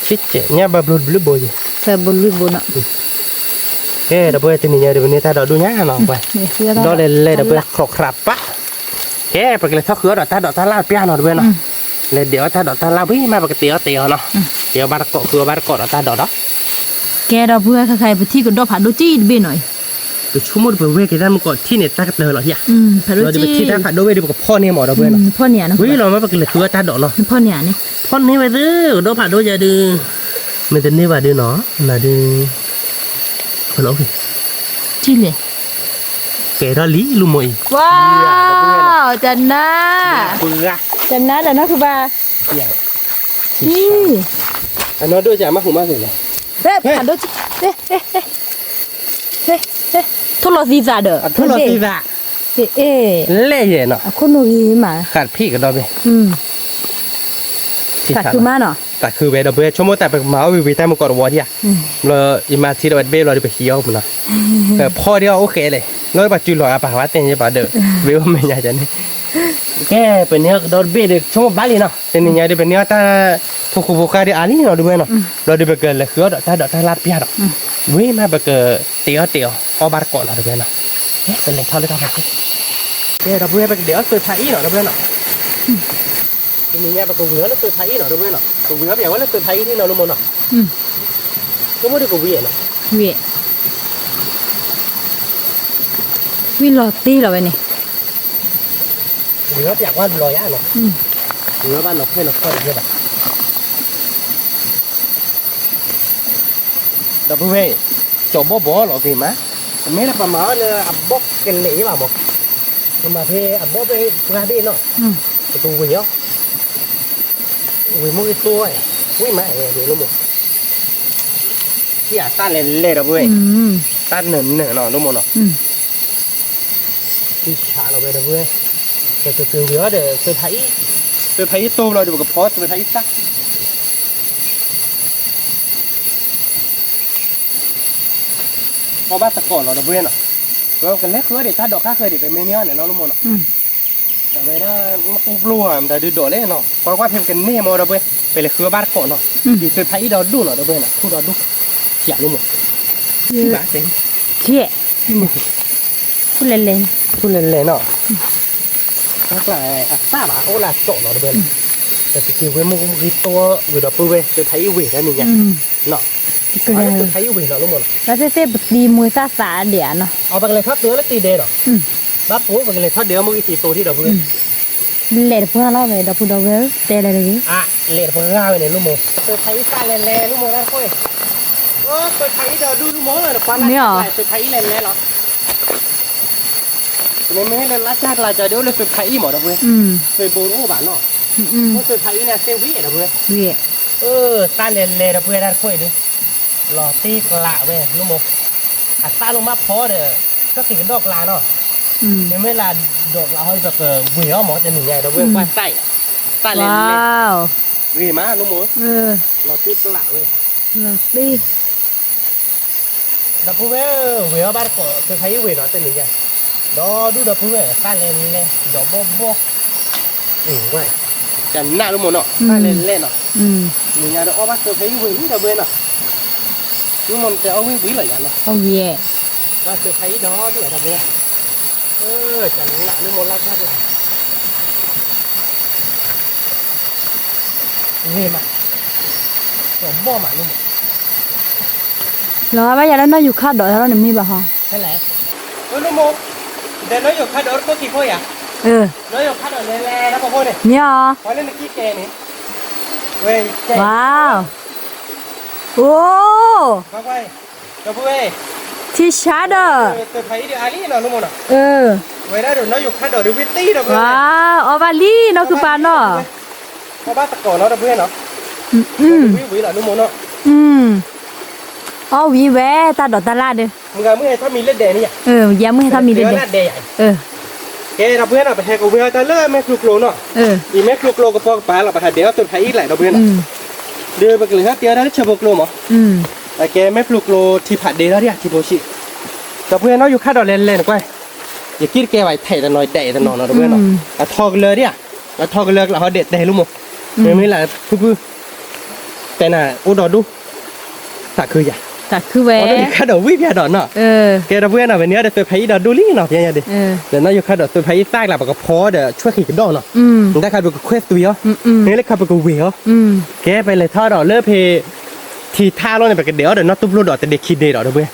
ชิเจเนี่ยแบบบลูโบเย่ ใส่บุลุบุเนาะ แกเราเพื่อนแต่เนี่ยเดี๋ยวนี้ถ้าเราดูเนี่ยเนาะไปดอกเล่ๆเราเพื่อนครกครับปะแกไปเลยถ้าคือถ้าดอกท่าลาดเปียเนาะเราเพื่อนเนาะเลยเดี๋ยวถ้าดอกท่าลาดพี่มาปกติเตียวเนาะเดี๋ยวบาร์โกคือบาร์โกดอกท่าดอก แกเราเพื่อใครไปที่ก็ดอกผ่าดูจี้เบหน่อย ตัวชั่วโมงไปเวกได้มันก็ที่เนี่ยตากเตอหรอเฮีย ผัด เราจะไปที่ได้ผัดด้วยดีกว่าพ่อเนี่ยหมอเราเพื่อน พ่อเนี่ยนะ เฮ้ยเราไม่ไปกินเลยตัวตาดอกเนาะ พ่อเนี่ยนี่ พ่อนี่ไปดื้อโดนผัดด้วยจะดื้อมันจะนี่ว่าดื้อเนาะน่ะดื้อคนละโอเค ที่เลย เกดอลีลุมวย ว้าวจันนา เบื่อ จันนาแต่นั่นคือว่า เฮีย นี่ อันนั้นด้วยจะมาหูมาสิเลย เฮ้ยผัดด้วยเฮ้เฮ้เฮ้เฮ้เฮ้ทุลซีซาเด้อ ทุลซีซา เอ๊ะ เล่เห็นเนาะ คนนู้นมา ขาดพี่กันดอกไป ตัดคือมาเนาะ แต่คือเวลาเบื่อชั่วโมงแต่ไปเมาวิวแต่มันกอดวอที่อ่ะเราอิมาที่เราเบ้เราไปเที่ยวมันนะแต่พ่อเดียวโอเคเลยน้อยปัจจุบันป่าวว่าเต็มยังป่าเด้อเวลไม่ใหญ่จังนี่แกเป็นเนื้อโดนเบ้เด็กชั่วโมงบ้านเลยเนาะแต่นี่ใหญ่เด็กเป็นเนื้อตาผู้คุกการที่อันนี้เราดูเนาะเราดูไปเกินเลยคือดอกตาลาดเปียดเว้ยมาไปเกิดเตี๋ยวเอาบาร์ก่อนเราดูเนาะเอ๊ะเป็นไรเท่าเลยครับแกเราเบื่อไปเดี๋ยวเกิดไทยเนาะเราเบื่อเนาะทีนี้เนี่ยไปเบื่อแล้วเกิดไทยเนาะเราเบื่อเนาะเบื่อแบบว่าแล้วเกิดไทยที่เราลุมเนาะก็ไม่ได้กูเวียนนะ เวียวิลอตี้เหรอวะนี่ เหลืออยากว่าลอยอ่ะเนาะเหลือบ้านเราเพื่อนเราก็เยอะแบบดับเบิ้ลจบบ่หรอพี่มะไม่ละประมาณเลยอับบกกันเหล่ป่ะบอกมาเทอับบกไปกระเด็นเนาะตัวเวียมุ้ยตัววิ่งมาเดี๋ยวรู้มั้งที่อ่ะตั้นเล่ดับเบิ้ลตั้นเหนื่อยเนาะรู้มั้งเนาะที่ขาเราไปดับเบิ้ลแต่คือเหลือเดี๋ยวtôi thấy tôm rồi được một phó tôi thấy sắc có bát tạc cỏ nó được viên ạ có cái lét khứa để ta đỏ khác khơi để về mê nhớ này nó luôn một ạ tại vì nó cũng lùa mà ta đi đổ đấy nó có qua thêm cái nê mò được viên về là khứa bát cỏ nó thì tôi thấy đó đủ nó được viên ạ thu đó đủ chả luôn một bát đấy chè phun lên nó các là ta bảo ô là trộn nó được viênแต่สกิลเว้ยมึงกีตัวหรือดับเบิลเว้ยจะใช้อีวีได้นี่ไงเนาะจะใช้อีวีเนาะรู้หมดแล้วเซ่ดีมวยซาสาเดี๋ยวเนาะเอาไปเลยทอดเนื้อแล้วตีเดย์เนาะบัฟปุ๊บไปเลยทอดเนื้อมึงอีตีตัวที่ดับเบิลเลดเพื่อนเราเลยดับเบิลเตะอะไรอย่างงี้เลดเพื่อนเราเนี่ยรู้หมดตัวใช้ซาแล่รู้หมดแล้วค่อยตัวใช้เดี๋ยวดูรู้หมดเลยควันตัวใช้แล่หรอเนี่ยไม่ให้เล่นลัดจากลายจะเดี๋ยวเลยตัวใช้หมดดับเบิลตัวโบนโอ้บ้านเนาะก็คือไทยเนี่ยเซวี่นะเพื่อนตาเล่นะเพื่อนได้ค่อยดิหล่อตีกละเว้ยนุ่มตาลงมาพอเด้อก็ติดดอกลาเนาะไม่ลาดอกลาเขาแบบเหวี่ยงหมอจะหนีไงนะเพื่อนว่าใต้ตาเล่วีมานุ่มหล่อตีกละเว้ยหล่อตีดับเพื่อนเหวี่ยงบ้านก็คือไทยเหวี่ยงเนาะจะหนีไงดอดูดับเพื่อนตาเล่ดอกบ่เว้ยจันหน้ารู้หมดเนาะถ้าเล่นเนาะมีงานเราเอามาเซอร์ไพรส์วิ่งเดี๋ยวเบนเนาะรู้มันจะเอาวิ่งวิ่งอะไรอย่างเนาะเอาเย่ว่าเซอร์ไพรส์đóด้วยเดี๋ยวเบนจันหน้ารู้หมดแล้วชัดเลยเฮ้ยมาสมบ่มารู้หมดแล้วว่าอย่างนั้นน่าอยู่คาดดอกแล้วเนี่ยมีบ่ฮะใช่ไหมรู้หมดเดี๋ยวน้อยอยู่คาดดอกก็กี่พ่อยอ่ะน้อยอยู่คาดดอกแล่ๆแล้วก็พ่อเนี่ยเนี่ยพอเล่นตะกี้แกนี่เว้ยว้าวโอ้มาไปกับเว้ยที่ชาร์ดเซอร์ไพรส์ดิอาลีเนาะรู้หมดเนาะเว้ยได้เดี๋ยวน้อยอยู่คาดดอกดิวิตี้เนาะว้าวออบาลีเนาะคือปานเนาะเพราะบ้านตะก่อนเนาะเพื่อนเนาะวิหล่ะรู้หมดเนาะอ๋อวีแวตาดอกตาลาดเด้อมึงเมื่อถ้ามีเลือดแดงนี่อ่ะอย่าเมื่อถ้ามีเลือดแดงใหญ่แกเราเพื่อนเราไปแหกเอาเวลาแต่เลิกแม่คลุกโลเนาะอีแม่คลุกโลกับพวกปลาเราไปหาเดี๋ยวตัวไทยอีกหลายเราเพื่อนเดือไปกลืนฮะเตี้ยได้เชื่อพวกโลมั้งแต่แกแม่คลุกโลที่ผัดเดี๋ยวเนี่ยที่โบชิเราเพื่อนเราอยู่ค่าดอกเล่นๆก้อยอย่าคิดแกไว้ไถ่แต่น้อยแต่แต่นอนเราเพื่อนเนาะแต่ทอกันเลยเนี่ยแต่ทอกันเลยเราเด็ดได้รู้มั้งไม่หลายพื้นแต่น่ะอุดรดูสักคือใหญ่แต่คือเว้ยค่าดอกวิ่งค่าดอกเนาะแกเราเพื่อนเราเป็นเนี้ยเดี๋ยวตัวไทยดอกดูลี่เนาะยังไงดิเดี๋ยวน้อยอยู่ค่าดอกตัวไทยซากหลับกับพอเดี๋ยวช่วยขีดดอกเนาะได้ค่าดอกเควสตัวเยอะนี่เลยค่าดอกเวียแกไปเลยทอดดอกเลิกเพทีท่าเราเนี่ยไปกันเดี๋ยวน้อยตุ้มรูดดอกแต่เด็กขีดเดดอกเด้อเพื่อน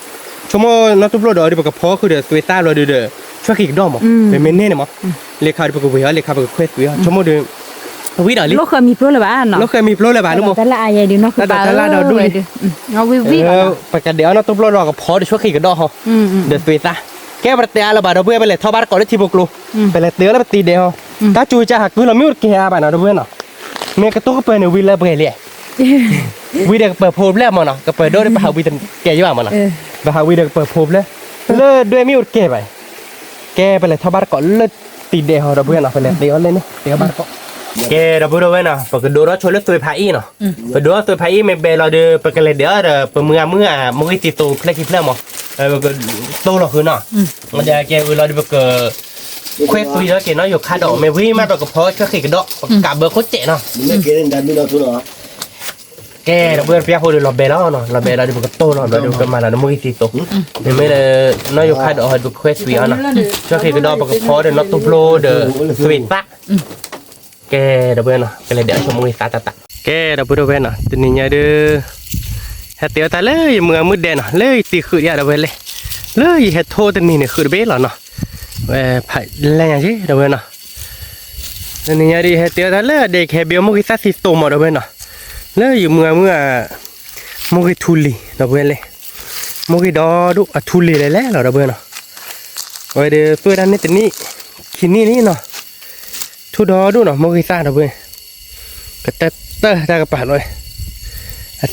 ชั่วโมงนักตุบโลดอดีปกับพอคือเดือดตัวตาเราเดือดช่วยขีดดอมมั้งเป็นเมนเน่เนี่ยมั้งเลขาดีปกับวิฮะเลขาปกับเควสวิฮะชั่วโมงเดือดวิดาลิ loเคยมีโปรเลยบ้านเนาะ เราเคยมีโปรเลยบ้านลูกมั้ง แต่ละอายดีเนาะคือปลาเอาวิวิ ปากกาเดียวนักตุบโลดอกับพอเดือดช่วยขีดดอมเขาเดือดตัวตาแกประเดี๋ยวเราบ้านเราเบื่อไปเลยท่อบ้านก่อนเลยทีบุกลูไปเลยเตือนแล้วไปตีเดียวถ้าจูจะหักคือเราไม่อุดเกียร์บ้านเราเบื่อเนาะเมียกระตุกก็เปิดเนี่ยวิลเลอร์เบื่อเลยวิเด็กเปิดโพลแล้วมันเนาะก็เปิดด้วยไปหาวิเด็กแกยี่ห้อมันเนาะไปหาวิเด็กเปิดโพลแล้วเลิศด้วยไม่อุดแกไปแกไปเลยท่าบ้านก่อนเลิศตีเดียวเราเบื่อเนาะไปเลยเดี๋ยวเลยเนี่ยเดี๋ยวบ้านก่อนแกเราเบื่อด้วยเนาะปกติดูเราชวนเลือกตัวพายเนาะไปดูตัวพายไม่เบลเราเดือไปกันเลยเดี๋ยวเดี๋ยวไปเมื่อมึงติดตัวเพลย์คิดเพลย์มั้งก็โตเราคือเนาะมันจะแกเวลาเดี๋ยวไปเควสตัวแล้วแกเนาะอยู่คาดอกไม่วิ่งมาแบบกับพอช่วยขีดกระดอกกับเบอร์โคตรเจ๋เนาะ ไม่เกินดันไม่เราทุนหรอ แกเราเบื่อเปียกคนเดียวเราเบลล์เนาะเราเบลล์เดี๋ยวก็โตเนาะเราเดี๋ยวก็มาแล้วมึงติดตัวเดี๋ยวไม่ได้น้อยอยู่คาดอกดูเควสวีเนาะช่วยขีดกระดอกแบบกับพอเดี๋ยวน็อตตัวโปรเดี๋ยวสวิตปะแกเราเบื่อเนาะก็เลยเดี๋ยวชมมึงตาแกเราเบื่อเว้นเนาะตัวนี้เนี่ยเด้อเฮ็ดเตียวตาเลยเมื่อมืดแดงเนาะเลยตีขืดยาเราเว้นเลยเฮ็ดโทตัวนี้เนี่ยขืดเบลล์เนาะผัดแรงอย่างที่เราเว้นเนาะตัวนี้เนี่ยดิเฮ็ดเตียวตาเลยเด็กแค่เบี้ยวมึงกินซัดสิโตมาเราเว้นเนาะเลยอยู่เมื่อมกิทุลีเราเบื่อเลยมกิดอดุอะทุลีเลยแหละเราเบื่อเนาะไว้เดี๋ยวตัวด้านนี้ตัวนี้ขี้นี่เนาะทุดอดุเนาะมกิซ่าเราเบื่อก็เตะได้กระป๋าเลย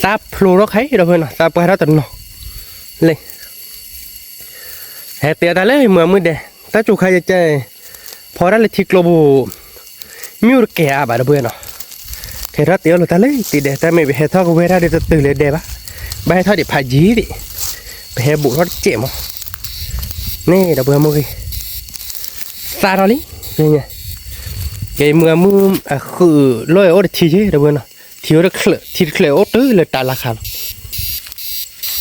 ซาพลูรกให้เราเบื่อเนาะซาปลาเราตัดเนาะเลยเตียได้เลยเมื่อมืดเดถ้าจุกใครจะพอได้เลยที่กลบูมิวร์แก่บาเราเบื่อเนาะเทระเตียวเราตาเลยตีเดแต่ไม่ไปเฮท่อก็เวลาเดี๋ยวตื่นเลยเดบะไปเฮท่อเดี๋ยวพายีดิไปเฮบุรถเจ็บมั้งนี่เราเบื่อมั้งซาดอลี่เป็นไงแกเมื่อมือคือลอยโอ้ดิทีเช่เราเบื่อเนาะทีว่าทีเคลโอ้ตื้อเลยตาละครับ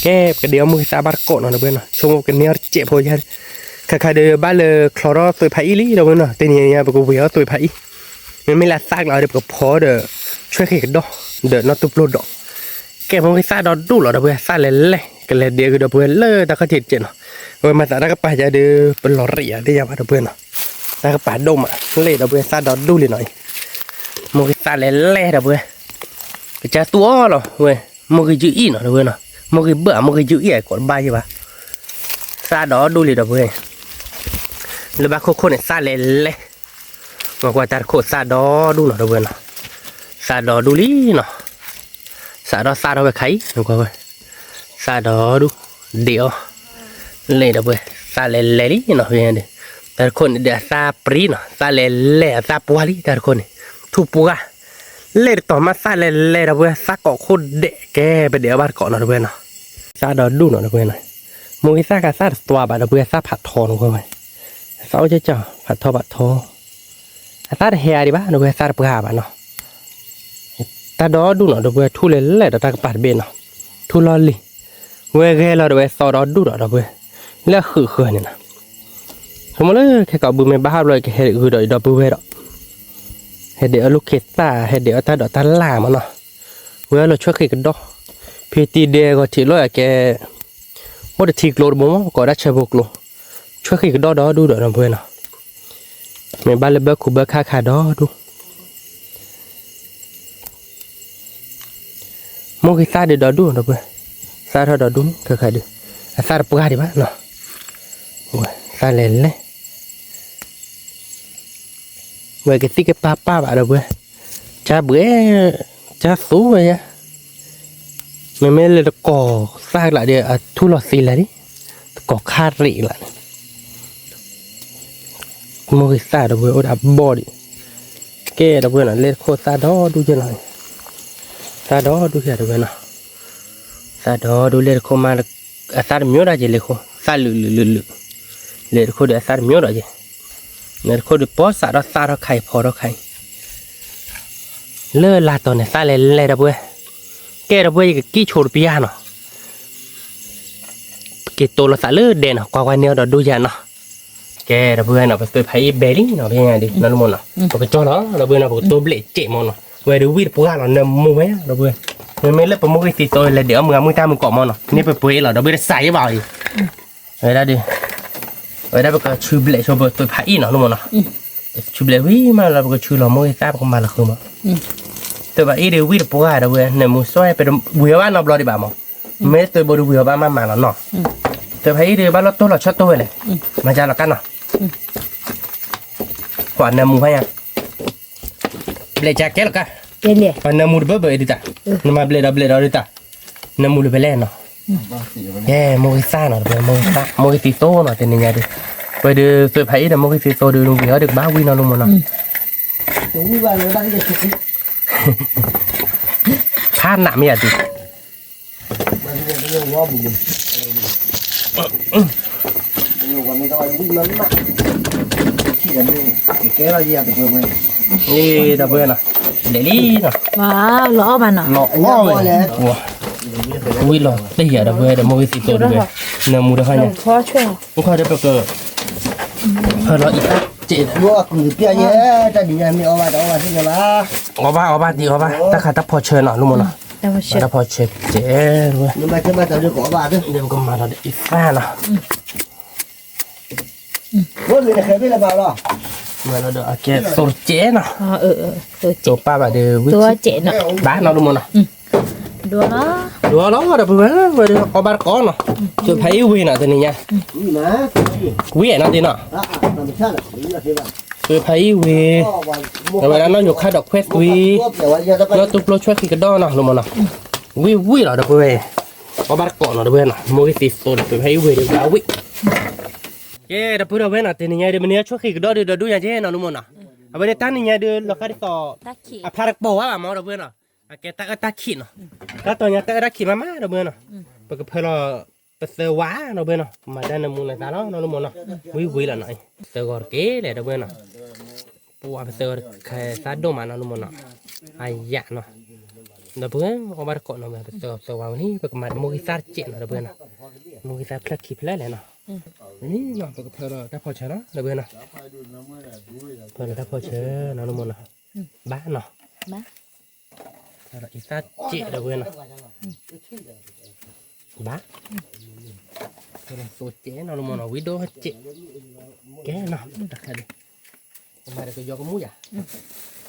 แกก็เดี๋ยวมือซาบาร์โกเนาะเราเบื่อเนาะช่วงกันเนี้ยเจ็บพอยันใครเดี๋ยวบ้านเลยคลอร์ตัวพายลี่เราเบื่อเนาะแต่เนี่ยปกติตัวพายมันไม่ละซากเราเดี๋ยวก็พอเด้อช่วยขีดดอกเดี๋ยวน็อตตุบโลดอกแกมองให้ซาดอดูหรอเดี๋ยวเพื่อซาเล่ๆกันเลยเดี๋ยวก็เดี๋ยวเพื่อเลิศตาเขาเจ็ดเนาะเวลามาซาดก็ไปจะเดี๋ยวเป็นหล่อเรียได้ยังไงเดี๋ยวเพื่อนเนาะตาก็ป่าดมอ่ะเล่เดี๋ยวเพื่อซาดอดูเลยหน่อยมองให้ซาเล่ๆเดี๋ยวเพื่อก็จะตัวหรอเว้ยมองให้ยืดอีเนาะเดี๋ยวเพื่อนเนาะมองให้เบื่อมองให้ยืดอีก่อนบ่ายใช่ปะซาดอดูเลยเดี๋ยวเพื่อนแล้วบางคนเนี่ยซาเล่ๆมากกว่าตาโคตรซาดอดูเนาะเดี๋ยวเพื่อนเนาะซาดอดูลี่เนาะซาดอไปไข่หนูก็ไปซาดอดูเดี๋ยวเลยเดี๋ยวไปซาเล่ลี่เนาะเพื่อนเดี๋ยวแต่คนเดี๋ยวซาปรีเนาะซาเล่ซาปัวลี่แต่คนทุบปัวเล่ต่อมาซาเล่เดี๋ยวไปซาเกาะโคตรเด็กแกไปเดี๋ยวบ้านเกาะเนาะเพื่อนเนาะซาดอดูเนาะเพื่อนเนาะมูกิซากับซาตัวบ้านเพื่อนซาผัดทองก็ไปซาเจ้าผัดทอซาเฮียดีบ้านเพื่อนซาปลาบ้านเนาะตาดอดูเนาะเดี๋ยวเพื่อทุเรศเลยเดี๋ยวตากระปัดเบนเนาะทุลอลี่เว้ยแกเราเดี๋ยวไปซอดอดูเนาะเดี๋ยวเพื่อเลือกคือเนี่ยนะสมมติเลยแค่กับบุ้มไม่บ้าเลยแค่เห็ดคือเดี๋ยวบุ้มเว้ยเนาะเห็ดเดี๋ยวลูกเขตตาเห็ดเดี๋ยวตาดอกตาล่ามันเนาะเว้ยเราช่วยกันดอกพีตีเดียก็ทีร้อยแกว่าจะทีกโลดบ้งก็ได้เชฟบุกโลช่วยกันดอดูเดี๋ยวเพื่อนเนาะไม่บ้าเลยเบิกคูเบิกค่าดอดูมองกิซาเดี๋ยวดูนะเพื่อนซาเดี๋ยวดูเคยดูซาปลาดีบ้างเนาะโอ้ยซาเล่นเลยเว้ยก็ติกป้าบ้าเดี๋ยวเพื่อนจ้าเบื่อจ้าสู้ไปอ่ะไม่เลยตะก่อซากละเดี๋ยวทุลอสีละดิตะก่อคาริละมองกิซาเดี๋ยวเพื่อนโอ้ดับบอดี้แกเดี๋ยวเพื่อนเล่นโคซาดอดูจะหน่อยซาดอดูเหี้ยดูกันนะซาดอดูเลือดเขามาซาดมิวราเจเลยเขาซาลุเลือดเขาเดือดซาดมิวราเจเลือดเขาเดือดพอซาดอไข่พอเราไข่เลือดลาตัวเนี่ยซาเล่ดับเว้ยแกดับเว้ยก็กี่โชว์ปียาเนาะกี่ตัวเราซาเลือดเด่นเนาะกว่าเนี้ยเราดูยันเนาะแกดับเว้ยเนาะไปตัวไพ่เบลลี่เนาะเป็นไงดินั่นมันเนาะไปจ่อเนาะดับเว้ยเนาะไปตัวเบลเจมันเนาะเว้ยดูวิดปัวเราเนี่ยมัวไหมเราเบื่อไม่เล่นปมุกติดตัวเลยเดี๋ยวมึงตามมึงเกาะมันเนาะนี่ไปปุยเราเดี๋ยวไปใส่บ่อย vậy đó đi vậy đó bây giờ chụp lại cho tôi phải nó đúng không nào chụp lại vì mà là bây giờ chụp là môi ta không mà là không mà tôi bảo ý điều vì được bố gà đâu vậy nếu muốn xoay phải vừa bán nó lo đi bảo mà mấy tôi bố vừa bán mà nó nọ tôi thấy đi bán nó tốt là cho tôi này mà ra là cắt nào quả nếu mua hay à beli jaket lah kah beli nếu mua được bơi đi ta nhưng mà beli đó đi ta nếu mua được beli nó mua cái xa nó mua cái tí tô nó thì nhà đi bây giờ tôi thấy là mua cái tí tô được việc được bao quy nó luôn mà nó khá nặng vậy thì đi đâu bây nè để đi nè wow lõ mà nọ lọ quá rồi ui lọ đây giờ đâu bây để mua cái gì tôi được nè mua được hay nhỉ khó chơi không khó để bơ cơ hơi lọ ít chị mua cứ bia nhé ta đi nhà mi ở đó xin là ở ba đi ở ba ta khai ta phò chơi nọ luôn mà nè đâu mà chơi ta phò chơi chế luôn nhưng mà cái mà tao được có bà đó đừng có mà là để ít pha nè bố người này khởi biết là bảo lo mà nó được cái sổ chế nè tôi sổ ba bà đều tôi chế nọ bá nó luôn mà nè đùa nó đùa nó là vừa có ba có nè tôi thấy quý nè thế này nha gì mà quý nó thế nè làm sao là thế mà tôi thấy quý rồi nó nhục khai độc phép quý nó tụt lôi cho khi cái đó nè luôn mà nè quý là được quý có ba có nó được quý nè mua cái gì tôi thấy quý được báo quý cái đó bữa bên nè thế này nha để mình nhớ cho khi cái đó được đuôi nhà chứ nè luôn mà nè à bên ta này nha được là cái đó à phá bỏ á mà được bên nè cái ta khỉ nè cáiตัวnhà ta khỉ mà được bên nè bởi cái phơi là sờ quá được bên nè mà đây là mua này ta nó luôn mà nè quý là này sờ gọt kế này được bên nè bùa sờ cái sát đồ mà nó luôn mà nè ai dạ nè được bên có ba cọ nó mà sờ vào ní bởi cái mặt mua cái sát chết nó được bên nè mua cái sát khỉ phơi này nè ní nó bởi cái phơi là ta phơi nó được bên nè phơi là ta phơi nó luôn mà nè bá nè là ít ta chị được quên à bá cái này số chế nó mà nó video hết chị cái nào đặt ra đi mà được cái do có mũi à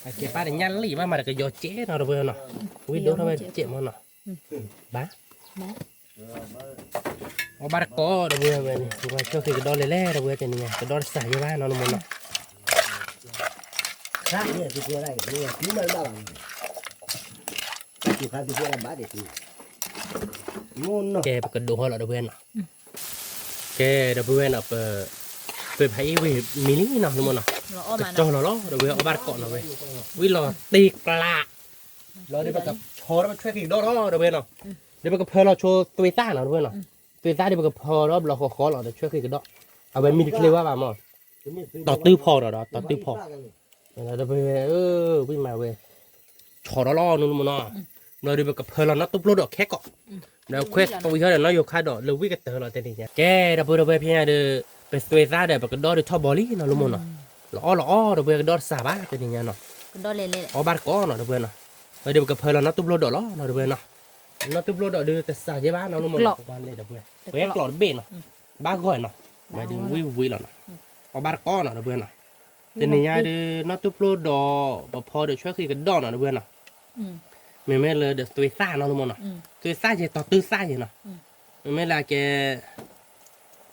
cái ba để nhăn lì mà được cái do chế nó được quên nào video nó chị mà nó bá ba đã có được quên về này cho khi cái đó lẻ được quên thì này cái đó xài cho ba nó mà nó khác như cái này như là tí mà nó chỉ phải đi làm bát để thì ngon nó cái cái đồ hoa là đồ bên nào cái đồ bên nào về thấy về mini nào đúng không nào cho nó đồ bên ở ba cọ nào về vì là tiệc lạ rồi đi bắt gặp cho nó chơi cái đó đồ bên nào đi bắt gặp phơi nó cho tôi ta nào đồ bên nào tôi ta đi bắt gặp phơi đó là khó là để chơi cái đó ở bên mini kêu quá mà tọt tư phò đó tọt tư phò là đồ về vì mà về cho nó lo luôn mà nó rồi đi gặp phơi là nó tụt lót được khét cọ rồi khét tôi thấy là nó vô khai đó lưu ý cái tờ là thế này nhá cái đó vừa phía đượcไปสวยซาเดี๋ยวไปกระโดดทอบอลลี่เนาะลุงมันเนาะล้อเดี๋ยวไปกระโดดสาบ้าเป็นยังไงเนาะกระโดดเล่ๆอ๋อบาร์ก้อเนาะเดี๋ยวไปเนาะเดี๋ยวกับเพลเราตุ้บโลดอล้อเนาะเดี๋ยวไปเนาะเราตุ้บโลดอเดี๋ยวแต่สาเยบ้านเนาะลุงมันบ้านเลยเดี๋ยวไปเว้ยกลอดเบนเนาะบ้าก่อยเนาะมาดูวิแล้วเนาะอ๋อบาร์ก้อเนาะเดี๋ยวไปเนาะเป็นยังไงเดี๋ยวเราตุ้บโลดอพอเดี๋ยวช่วยคือกระโดดเนาะเดี๋ยวไปเนาะไม่เลยเดี๋ยวตัวซ่าเนาะลุงมันเนาะตัวซ่าจะต่อตื้อซ่าอยู่เนาะไม่ละแก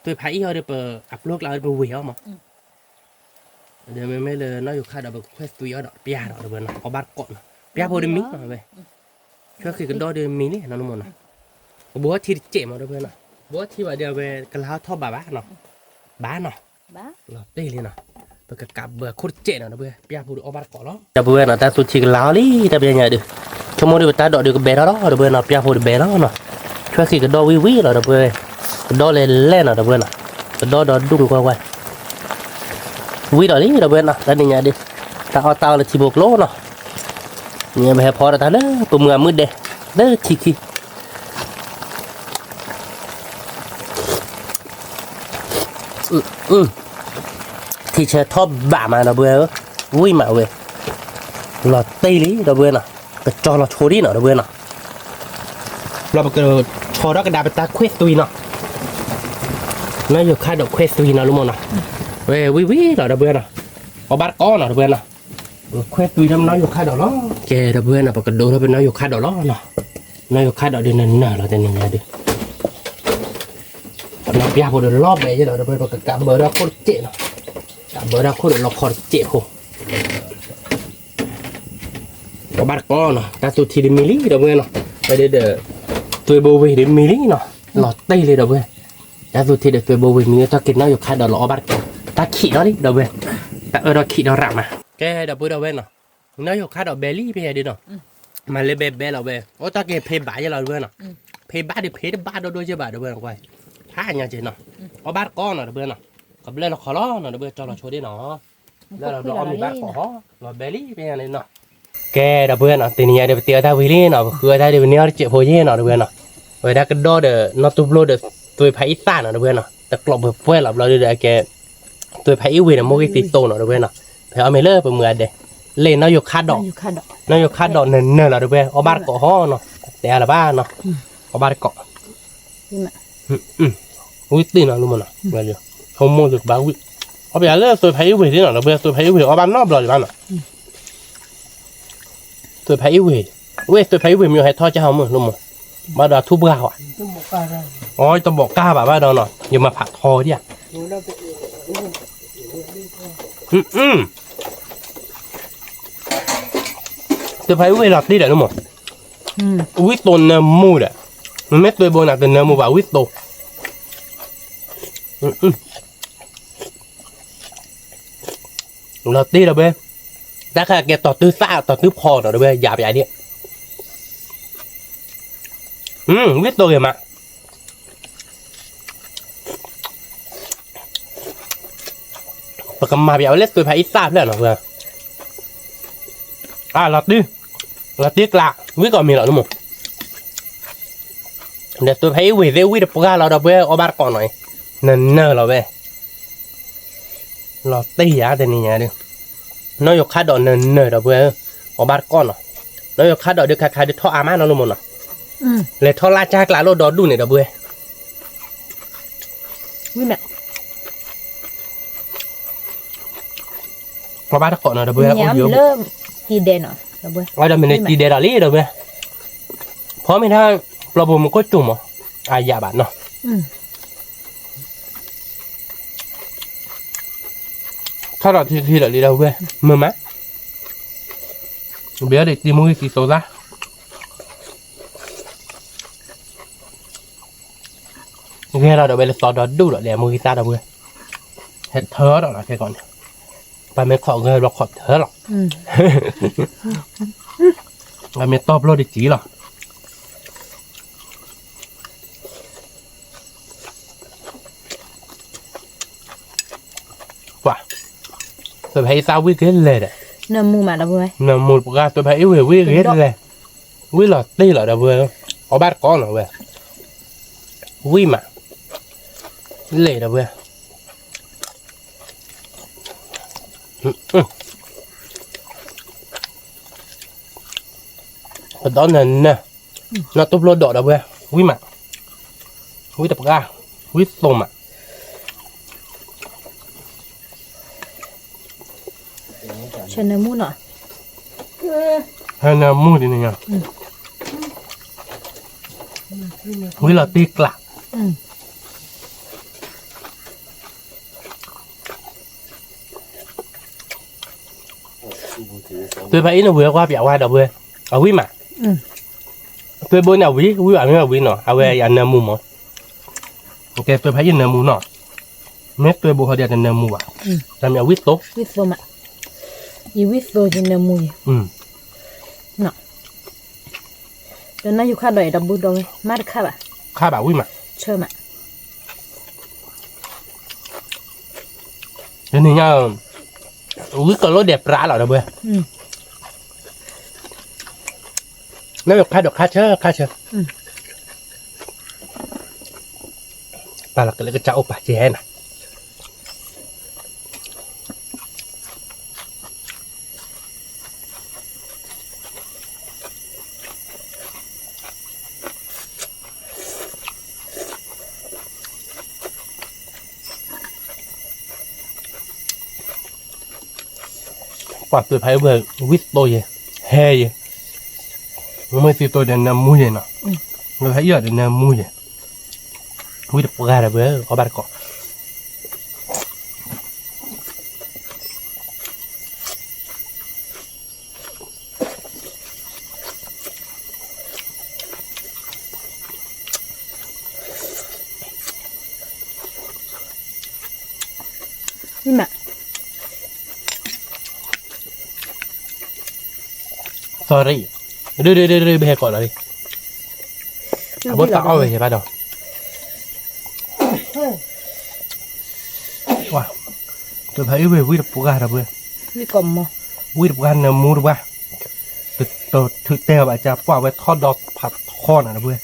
tôi thấy họ được upload lại được video mà giờ mới là nó được khai được quest tùy ở đó bia đó được bên nào có bát cọn bia vô đến mít mà về cho khi cái đó đến mít này nó nó nào bố thì trẻ mà được bên nào bố thì bảo điều về cái lá thọ bà bá nó là đây lên nào với cái cặp bờ cốt trẻ nào được bên bia vô được ở bát cọn đó được bên nào ta tụt chỉ cái lá đi ta bây giờ được cho mọi người ta đợi được cái bé đó được bên nào bia vô được bé đó mà cho khi cái đó vi là được bên đó lên ở đâu bên nào đó đung qua quý đó lý đâu bên nào đây nhà đi tao là chỉ buộc lỗ nào nhà mẹ phò là ta đó cùng người mới đẹp đó chỉ khi thì chơi thọ bả mà đâu bên quý mà về là tây lý đâu bên nào cái cho là chối đi nào đâu bên nào là một cái cho đó cái đạp ta quét tùy nào nó giờ khai đọc quét tùy nó luôn mà về vi là đặc biệt nào có bát có nào đặc biệt nào quét tùy nó giờ khai đọc đó kề đặc biệt nào và cái đồ đặc biệt nó giờ khai đọc đó nào nó giờ khai đọc đi nè là tên này đi nó bia vào được lót về chứ đặc biệt và cả bờ đó có chết nào cả bờ đó có được lọc khỏi chết không có bát có nào ta tụi thì đi mili đặc biệt nào đây để tôi bầu về đến mili nào lọt tay lên đặc biệt ta tụi thì để tôi bầu về mili ta kết nó giờ khai đọc lọ bát ta khỉ đó đi đặc biệt ta ở đó khỉ đó rạm à cái đặc biệt đặc biệt nào nó giờ khai đọc belly bây giờ đi nào mà lên bé là bé ô ta cái phê bả cho là đặc nào phê bả thì phê bả đôi chứ bả đặc biệt nào quay hai nhà chị nào có bát con nào đặc biệt nào còn lên nó khó lo nào đặc biệt cho nó cho đi nó là nó bị bát khó là belly bây giờ này nào cái đặc biệt nào tiền nhà để tiêu ta vì lý nào khơi ta để nhớ chuyện phơi gì nào đặc biệt nào vậy đã cái đó để nó tụt lô để tôi phải ít tan nào đặc biệt nàoแต่กลบเพื่อนเราเลยแกตัวไผ่อีวีน่ะโมกิติโตเนาะเด้อเว้ยเนาะเผื่อเอาไม่เลิกไปเมื่อเด้เล่นเนาะอยู่คาดดอกเนาะอยู่คาดดอกเนิ่นๆล่ะเด้อเว้ยเอาบ้านเกาะฮ้อเนาะแต่ละบ้านเนาะเอาบ้านเกาะวิตีเนาะรู้มั้ยเนาะว่าอยู่เขาโมจุดบ้าวิเอาไปเลิกตัวไผ่อีวีที่เนาะเด้อเว้ยตัวไผ่อีวีเอาบ้านนอกเลยบ้านเนาะตัวไผ่อีวีเว้ยตัวไผ่อีวีมีให้ทอดจะเฮามื้อรู้มั้ยมาดาทุบกาวอ่ะอ๋อต้องบอกกล้าแบบว่าเนาะอย่ามาผัดทอดิอ่ะตัวไผ่เวลาตีเด้อมั้งวิตโตเนมูเด้อมันไม่ตัวโบนัสเนมูว่าวิตโตเราตีเด้อเบ้แต่แค่แกต่อตื้อซ่าต่อตื้อพอเด้อเบ้อย่าไปไอ้เนี่ยวิตโตเลยมาปกมาเปียวเล็กตัวไผ่อีซ่าเพื่อนหรอเพื่อนเราตีกละวิก่อนมีหรอนุ่มเดี๋ยวตัวไผ่วิเดวิเดปกาเราเดาเบ้เอาบาร์ก่อนหน่อยเนอเราเบ้เราตีอะแต่นี่ไงดิน้อยยกขาดอกเนอเดาเบ้เอาบาร์ก่อนเนาะน้อยยกขาดอกเดี๋ยวใครเดี๋ยวท่ออามาเนาะนุ่มเนาะเลยท่อลาจากลาโลดอดูเนี่ยเดาเบ้วิแม่มาบ้านตะกอนเนาะเดาเบ้แล้วเยอะเริ่มทีเดนเนาะเดาเบ้ว่าเดี๋ยวมันตีเดดาลี่เดาเบ้เพราะไม่ถ้าเราบ่มันก็จุ่มอ่ะยาบาดเนาะถ้าเราทีเดลี่เดาเบ้มือมั้ยเบี้ยเด็กตีมือสีโซซ่าโอเคเราเดี๋ยวไปสอนดอดูเดี๋ยวมือกีตาร์เดาเบ้เห็ดเธอหรอแค่ก่อนไปไม่ขอเงินเราขอเธอหรอกไปไม่ตอบโลดจีหรอกว่ะตัวไผ่ซาวิเกตเลยเด้น้ำมูมาดับเบ้น้ำมูปกาตัวไผ่วิเกตเลยวิหลอดตีหลอดดับเบ้เอาบ้านก้อนหรอเว้ยวิมาเลยดับเบ้đó nè nó tốt lô đỏ đâu vậy quý mặt quý tập ga quý tôm à cho nên mua nọ hay là mua đi này nha quý là tiết lạc tôi thấy nó vừa qua bẹo qua đâu vừa ở quý mặt tôi bữa nào quý bạn nào quý nọ à về anh em mua mà ok tôi thấy anh em mua nọ mẹ tôi bố họ đi anh em mua à làm nhà quý tốt mà y quý tốt anh em mua nọ rồi nó dùng khá đợi đập bút rồi mát khá bảo quý mặt chơi mà thế này nha quý có lối đẹp rã rồi đâu vừa nó được khai chơi ta là cái cháu bà trẻ này quả tôi thấy về vít tôi vậy he vậy mới thì tôi đến mua vậy nè tôi thấy giờ đến mua vậy vít được ra là với có ba cọ nhưng mà sorry đưa bé cọ lại đi bớt tao về vậy bắt đầu wow tôi thấy về vít được ra là với vì còn mà vít được ra là mua được ba tôi thực tế bà cha bỏ về thọt đọtผัดkho này là với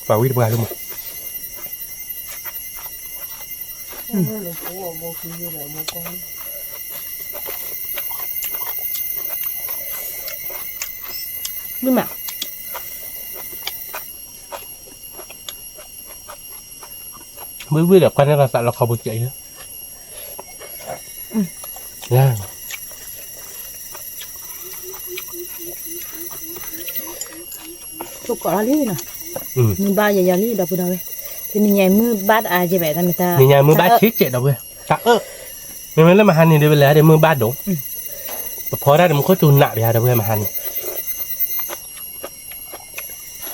và vít được ra luôn mà nhưng mà mới biết được quan là sao là không được chạy nữa nha tôi có lý nè mình ba giờ lý đâu đâu thì mình nhảy mưa bát à gì vậy ta người ta nhà mưa bát chết chạy đâu vậy ta mình mới lấy mà hành này để về lấy để mưa bát đúng phó ra thì mình có chùn nạp ra đâu vậy mà hành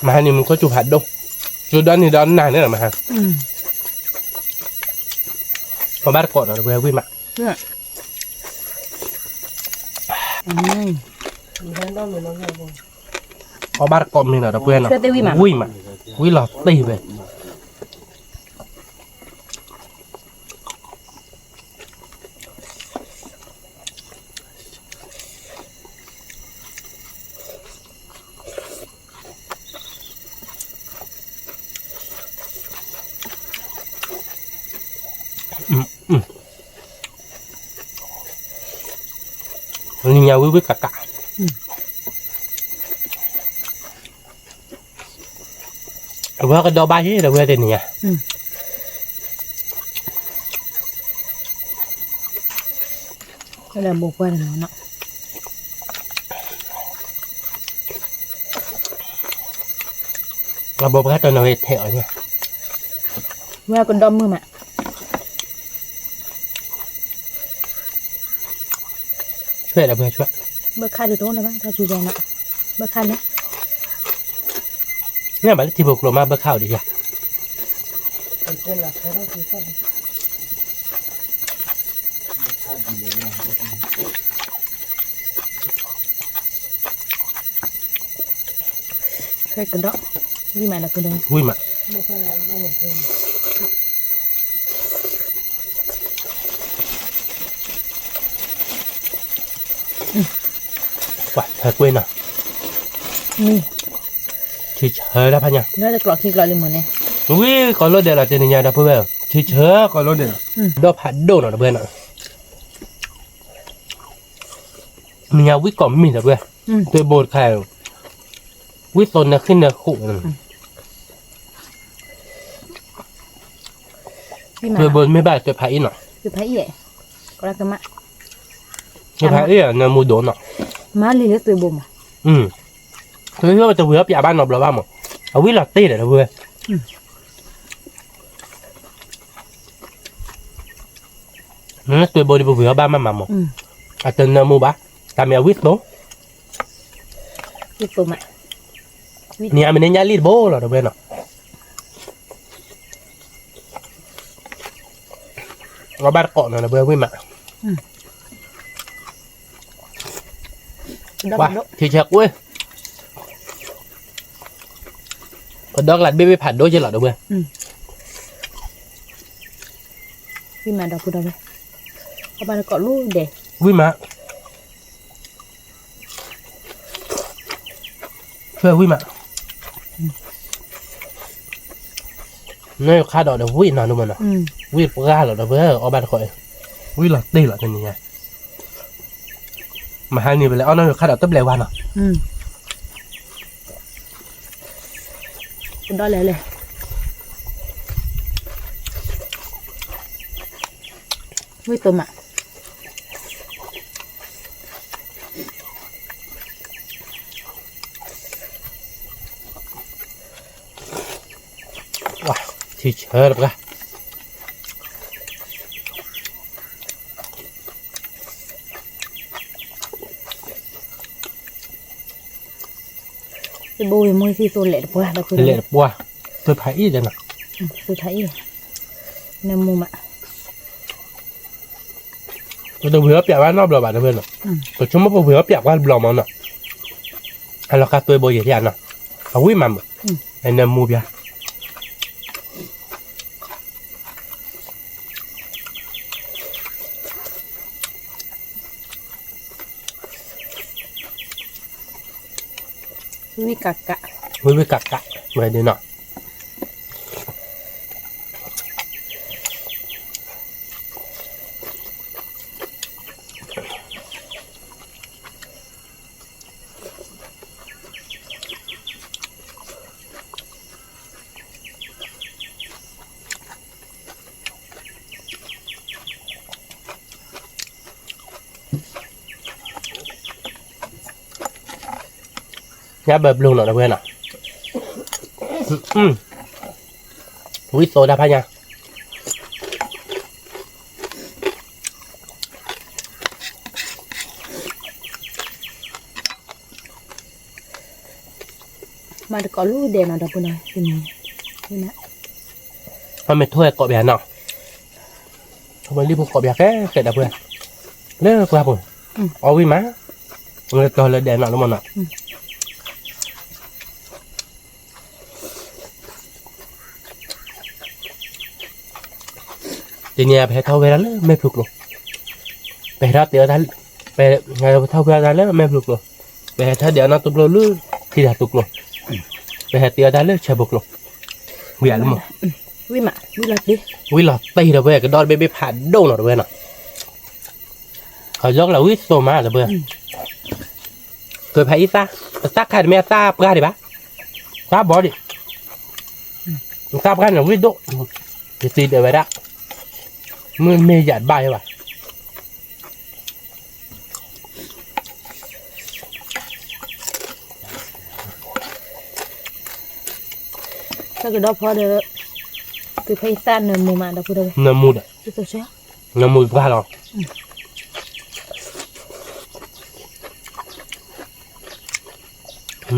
này mình có chụp hạt đâu rồi đó thì đó này nữa là mà hành có bát cọt ở đây với mặt có bát cọt mình ở đâu quên nào vui mà vui lọt tì về nhìn nhau với cả vừa cái đồ ba chứ đâu vừa tiền nhỉ đây là một quan nó là bộ cái tên nào hết thẹo nha vừa còn đông mưa mà chuyện là vừa chuyện bơ khai được tốt này bác ta chui ra nè bơ khai đấy nghe bạn thì buộc rồi mà bơ khảo đi à cái đó vì mà là cái đấy vui mà quả thật quên à chỉ chờ đã phải nhá nó là clock lên mà nè ui có lô để là tiền nhà đã phải về chỉ chờ có lô để đó phải đồ nào đã về nào mình nhà quý cỏm mình đã về tôi bột khai quý tôn là khi nào khổ tôi bột mấy bài tôi phải nọ tôi thấy vậy có là cái mặt tôi phải là mua đồ nọ má đi lấy tôi bùm tôi nói tôi vừa hấp dạ ban nộp là ba mà ở quý là tê để nó vừa nó tôi bôi đi vừa ba mà một à tên mua bá ta mẹ quýt bố quýt bùm ạ nhà mình nên nhá lít bố là đâu bên nào có bát cọ này là vừa với mà wow thì chặt quá còn đó là bê phản đôi chứ là đâu bên vì mà đâu đây có ba cọ luôn để vui mà chơi vui mà nơi khá đỏ là vui nào luôn mà vui ra là đâu với ở ban khỏi vui là đây là cái gì nha mà hai người lại nó khá đỏ tấp lèo qua nào ก็ได้เลยไม่ตัวมา ว้าที่เชิญปะ cái bôi môi thì tôi lệ được quá đâu cứ เละปัวตัวไผ่อีเดนะ tôi thấy nem mua mà ตัวเผือเปียกว่านอกเราบ้านเพื่อนเนาะตัวชุ่มว่าเผือเปียกว่าบลอมมันเนาะฮัลโหลครับตัวโบยที่อันเนาะเอาวิ่งมาไอ้เนื้อมูเปีย với cả cả วิ่งกักกะไว้ดีเนาะยาแบบลุงเนาะเพื่อนเนาะวิโซดาพะยา mà có lúc đèn nào đâu bữa nay thì mình như nè มันไม่ถ้วยเกาะเบียร์เนาะทำไมรีบเกาะเบียร์แค่เสร็จแล้วเพื่อนเลิกแล้วผมเอาวิ่งมาเลยตัวเลยแดนเนาะแล้วมันเนาะทีนี้ไปเท่าเวลาเลยไม่พลุกหรอกไปรับเดี๋ยวท่านไปไงเท่าเวลาเลยไม่พลุกหรอกไปถ้าเดี๋ยวน้าตุกโลลื่นที่ด่าตุกโลไปเดี๋ยวได้เลยเชบุกหรอกเบียร์แล้วมั้ง với mà với lật đi วิลาตีระเบิดก็ดอนไปผ่านโดนระเบิดเนาะเขายกเราวิโซมาระเบิดเคยไปอีซ่าซ่าใครไม่ซ่าปลาดิบ้าซ่าบอดิซ่าปลาเนี่ยวิโดจะตีเดี๋ยวไปละมือเมย์หยาดใบว่ะ sao cái đó phó được từ phải san nè mua mà đâu bữa đây เนื้อมูด cái tôi sẽ เนื้อมูดปลาหรอ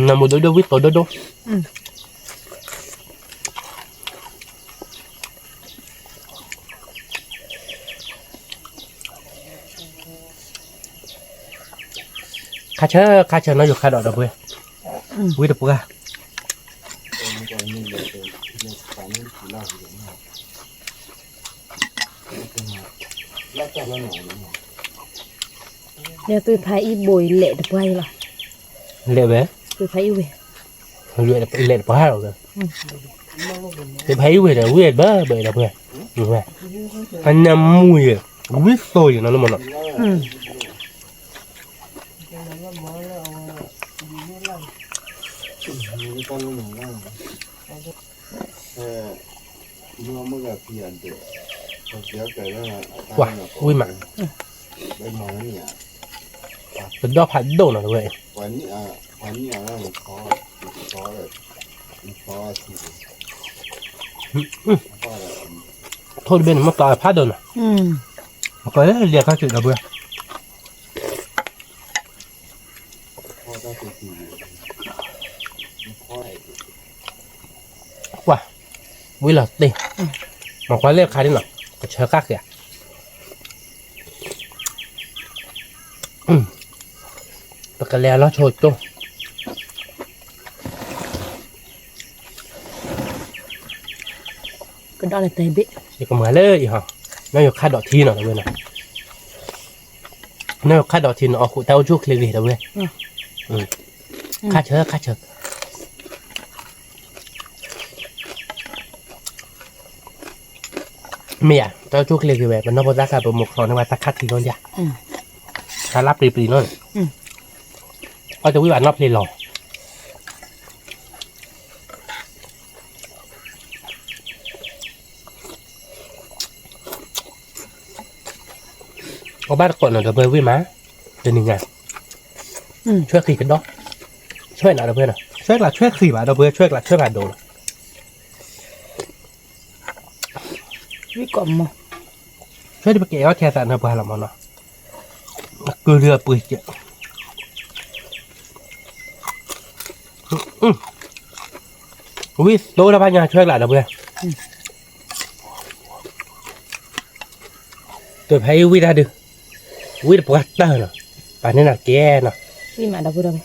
เนื้อมูดโดวิโตโด คาเชอร์น้อยอยู่คาดอกดอกเว้ยวิดปุ๊กอะ giờ tôi thấy bồi lệ được quay rồi เละเว้ย tôi thấy về เละปลาหรอกเละไผ่เว้ยเดี๋ยวเว้ยเบ้อเบ้อดอกเว้ยเว้ยอันน้ำมุยวิโซอยู่นั่นมันอ่ะ ว้าวิมาเป็นดอกผัดโดนอ่ะเว้ย วันนี้มันคอแบบคอที โทษเป็นมาปลาผัดโดนอ่ะก็เลยเรียกเขาจุดดอกเว้ย คอได้ทีคอ ว้าวิลาตีมันก็เรียกใครได้หรอก็เชื่อกักเนี่ยปากกาแล้วเราโชว์จ้ง cái đó là tay bị อีกเหมือนเลยอีกฮะน่าอยู่คาดดอกทีหน่อยนะเว้ยนะน่าอยู่คาดดอกทีหน่อยเอาขุดเต้าจุกเล็กๆนะเว้ยคาเชิญเมียเต้าจุกเล็กๆแบบมันนอกจากการประมวลของนวัตกรรมที่นั่นจ้ะถ้ารับปรีๆนั่นก็จะวิบัตินอกเลยหรอ เอาบ้านก่อนหน่อยเดี๋ยวเพื่อนวิ่งมาเดี๋ยวนี้ไงช่วยขี่กันดอกช่วยหน่อยเดี๋ยวเพื่อนนะช่วยหลักช่วยขี่มาเดี๋ยวเพื่อนช่วยหลักช่วยผ่านโดน วิกอมมา ช่วยที่ปะเก๋ว่าแค่สารเธอพาเรามาเนาะกูเรือปุยเจ้าวิสโลละพันยาช่วยหลักเดี๋ยวเพื่อนตัวไพ่วิได้ดึวิดปกัดเตอร์เนาะป่านนี้น่ะแก่เนาะ วิมาดับบุดเอาไป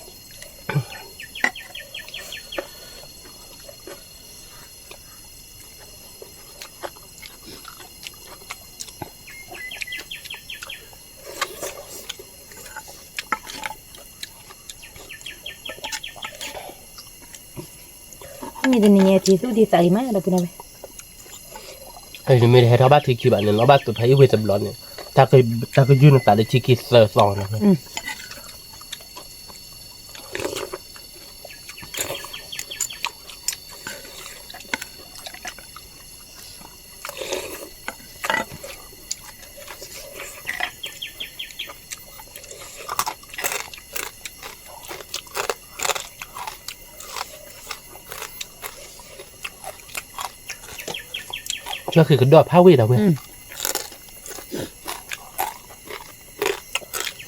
มีแต่เนี่ยที่สุดที่ใส่มาดับบุดเอาไป ไอ้นี่ไม่ได้ให้เราบ้าที่คิดแบบนี้เราบ้าตัวไพ่วิจะบล็อกเนี่ยถ้าเคยยืนแต่ได้ที่คิดเซอร์ซองนะก็คือกระโดดผ้าวิดเอาเว้ย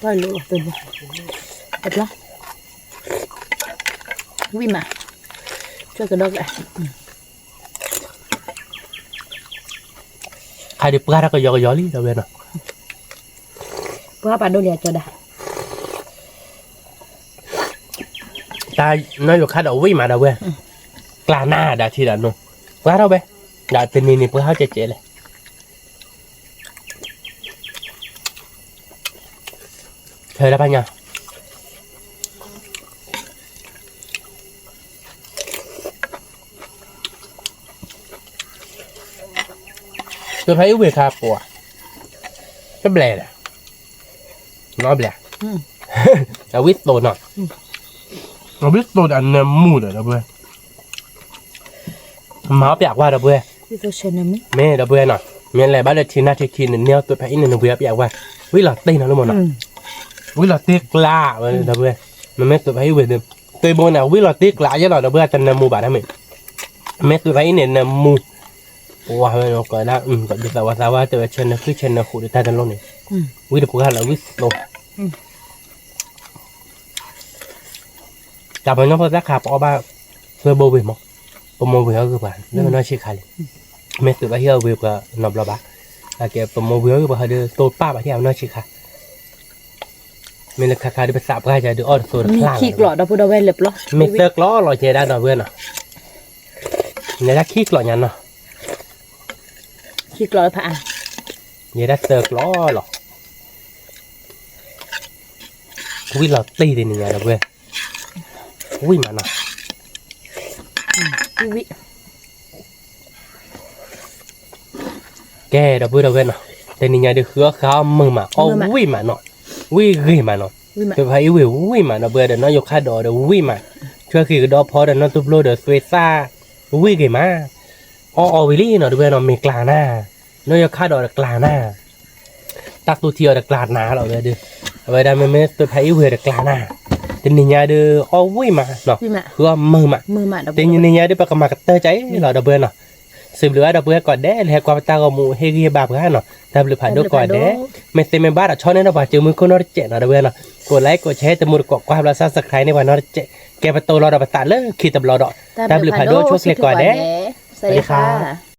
ก็รู้ว่าตัวนี้เด็ดละวิมาช่วยกระดกเลย ใครเดือดปลาเราก็ยอลี่เราเว้ยเนาะ เพราะว่าปลาโดเรียจะได้ ตาน้อยอยู่คาดเอาวิมาเราเว้ยกลาหน้าดาทีละนุ่งปลาเราไปดาเป็นนี่เพื่อเขาเจ๊เลยเธอได้ปะเนี่ยตัวไพ่เวคาปัวก็แบลเลยน้อยแบลเอาวิสโตนอ่ะเอาวิสโตนอันนั้นมูดเลยนะเว้ยมาเปียกว่านะเว้ย ที่ตัวเชนนี่ แม่นะเว้ยเนาะเมียอะไรบ้านเลยทีน่าทีเนี่ยตัวไพ่เนี่ยนะเว้ยเปียกว่าวิหลอดตีนะรู้มั้ยเนาะวิหลอดตีกล้าเว้ยนะเว้ยมันไม่ตัวไพ่เว้ยเดิมตัวโบน่ะวิหลอดตีกล้าเยอะหน่อยนะเว้ยแต่น้ำมูบาดนะแม่ตัวไพ่เนี่ยน้ำมูว้าวเนาะก็ได้ก็ดูสาวๆแต่ว่าเชนนะคือเชนนะขู่ได้แต่ลงนี่วิธีพวกเราวิสโตจับมันน้องพอสักขาปอบ้าเพื่อโบวิมปมโมวิเขาคือบ้านแล้วมันน่าชิคาเลยแม่ตัวไปเที่ยววิวก็นบระบาแต่แกปมโมวิเขาคือบ้านเดือโตป้าไปเที่ยวน่าชิคาไม่เลยคาดิภาษาพระจะดูออดโซน มี คลั่ง ขี้กรอดดับบุดเอาไว้เล็บล้อ ไม่เซิร์กล้อลอยเจได้ดอกเพื่อนเนาะเนี่ยถ้าขี้กลอยันเนาะ ขี้กรอดผ่าน เนี่ยได้เซิร์กล้อหรอวิ่งเราตีได้ยังไงล่ะเว้ยวิ่งมาเนาะ วิ แกเราพูดเราเว้ยเนาะแต่นี่ไงเดือดข้าวมือมาอ๋อวิ่งมาเนาะวิ่งมาเนาะ วิมา เดี๋ยวพายวิ่งมาเนาะเบื่อเดี๋ยวน้อยยกขาดอเดี๋ยววิ่งมาช่วยขี่กระดอพอเดี๋ยวน้อยตุบโลเดี๋ยวสเวซ่าวิ่งมาอ๋อวิลลี่เนาะเดี๋ยวเบื่อเนาะมีกลางหน้าน้อยยกขาดอเดี๋ยวกลางหน้าตักตัวเที่ยวเดี๋ยวกลางหน้าเราเลยเดี๋ยวเอาไว้ได้ไม่ตัวพายเดี๋ยวกลางหน้าแต่นี่ไงเดี๋ยวอ๋อวิ่งมาเนาะ วิมา คือมือมา มือมาดับบุ แต่นี่ไงเดี๋ยวปากกระเตอร์ใจเราเดี๋ยวเบื่อเนาะสืบเหลือเดี๋ยวเบื่อก่อนเด้แล้วความตากมูเฮกีบาบกันเนาะแต่เหลือผ่านด้วยก่อนเด้ไม่เต็มไม่บ้าชอบเนี่ยเราบาดเจอมือคนนอร์เจเนาะเดี๋ยวเบื่อเนาะกดไลค์กดแชร์แต่มือกดความรักสักใครในวันนอร์เจแกประตูเราดับตัดเลยขีดตับเราดอกแต่เหลือผ่านด้วยช่วยเล็กก่อนเด้ สวัสดีค่ะ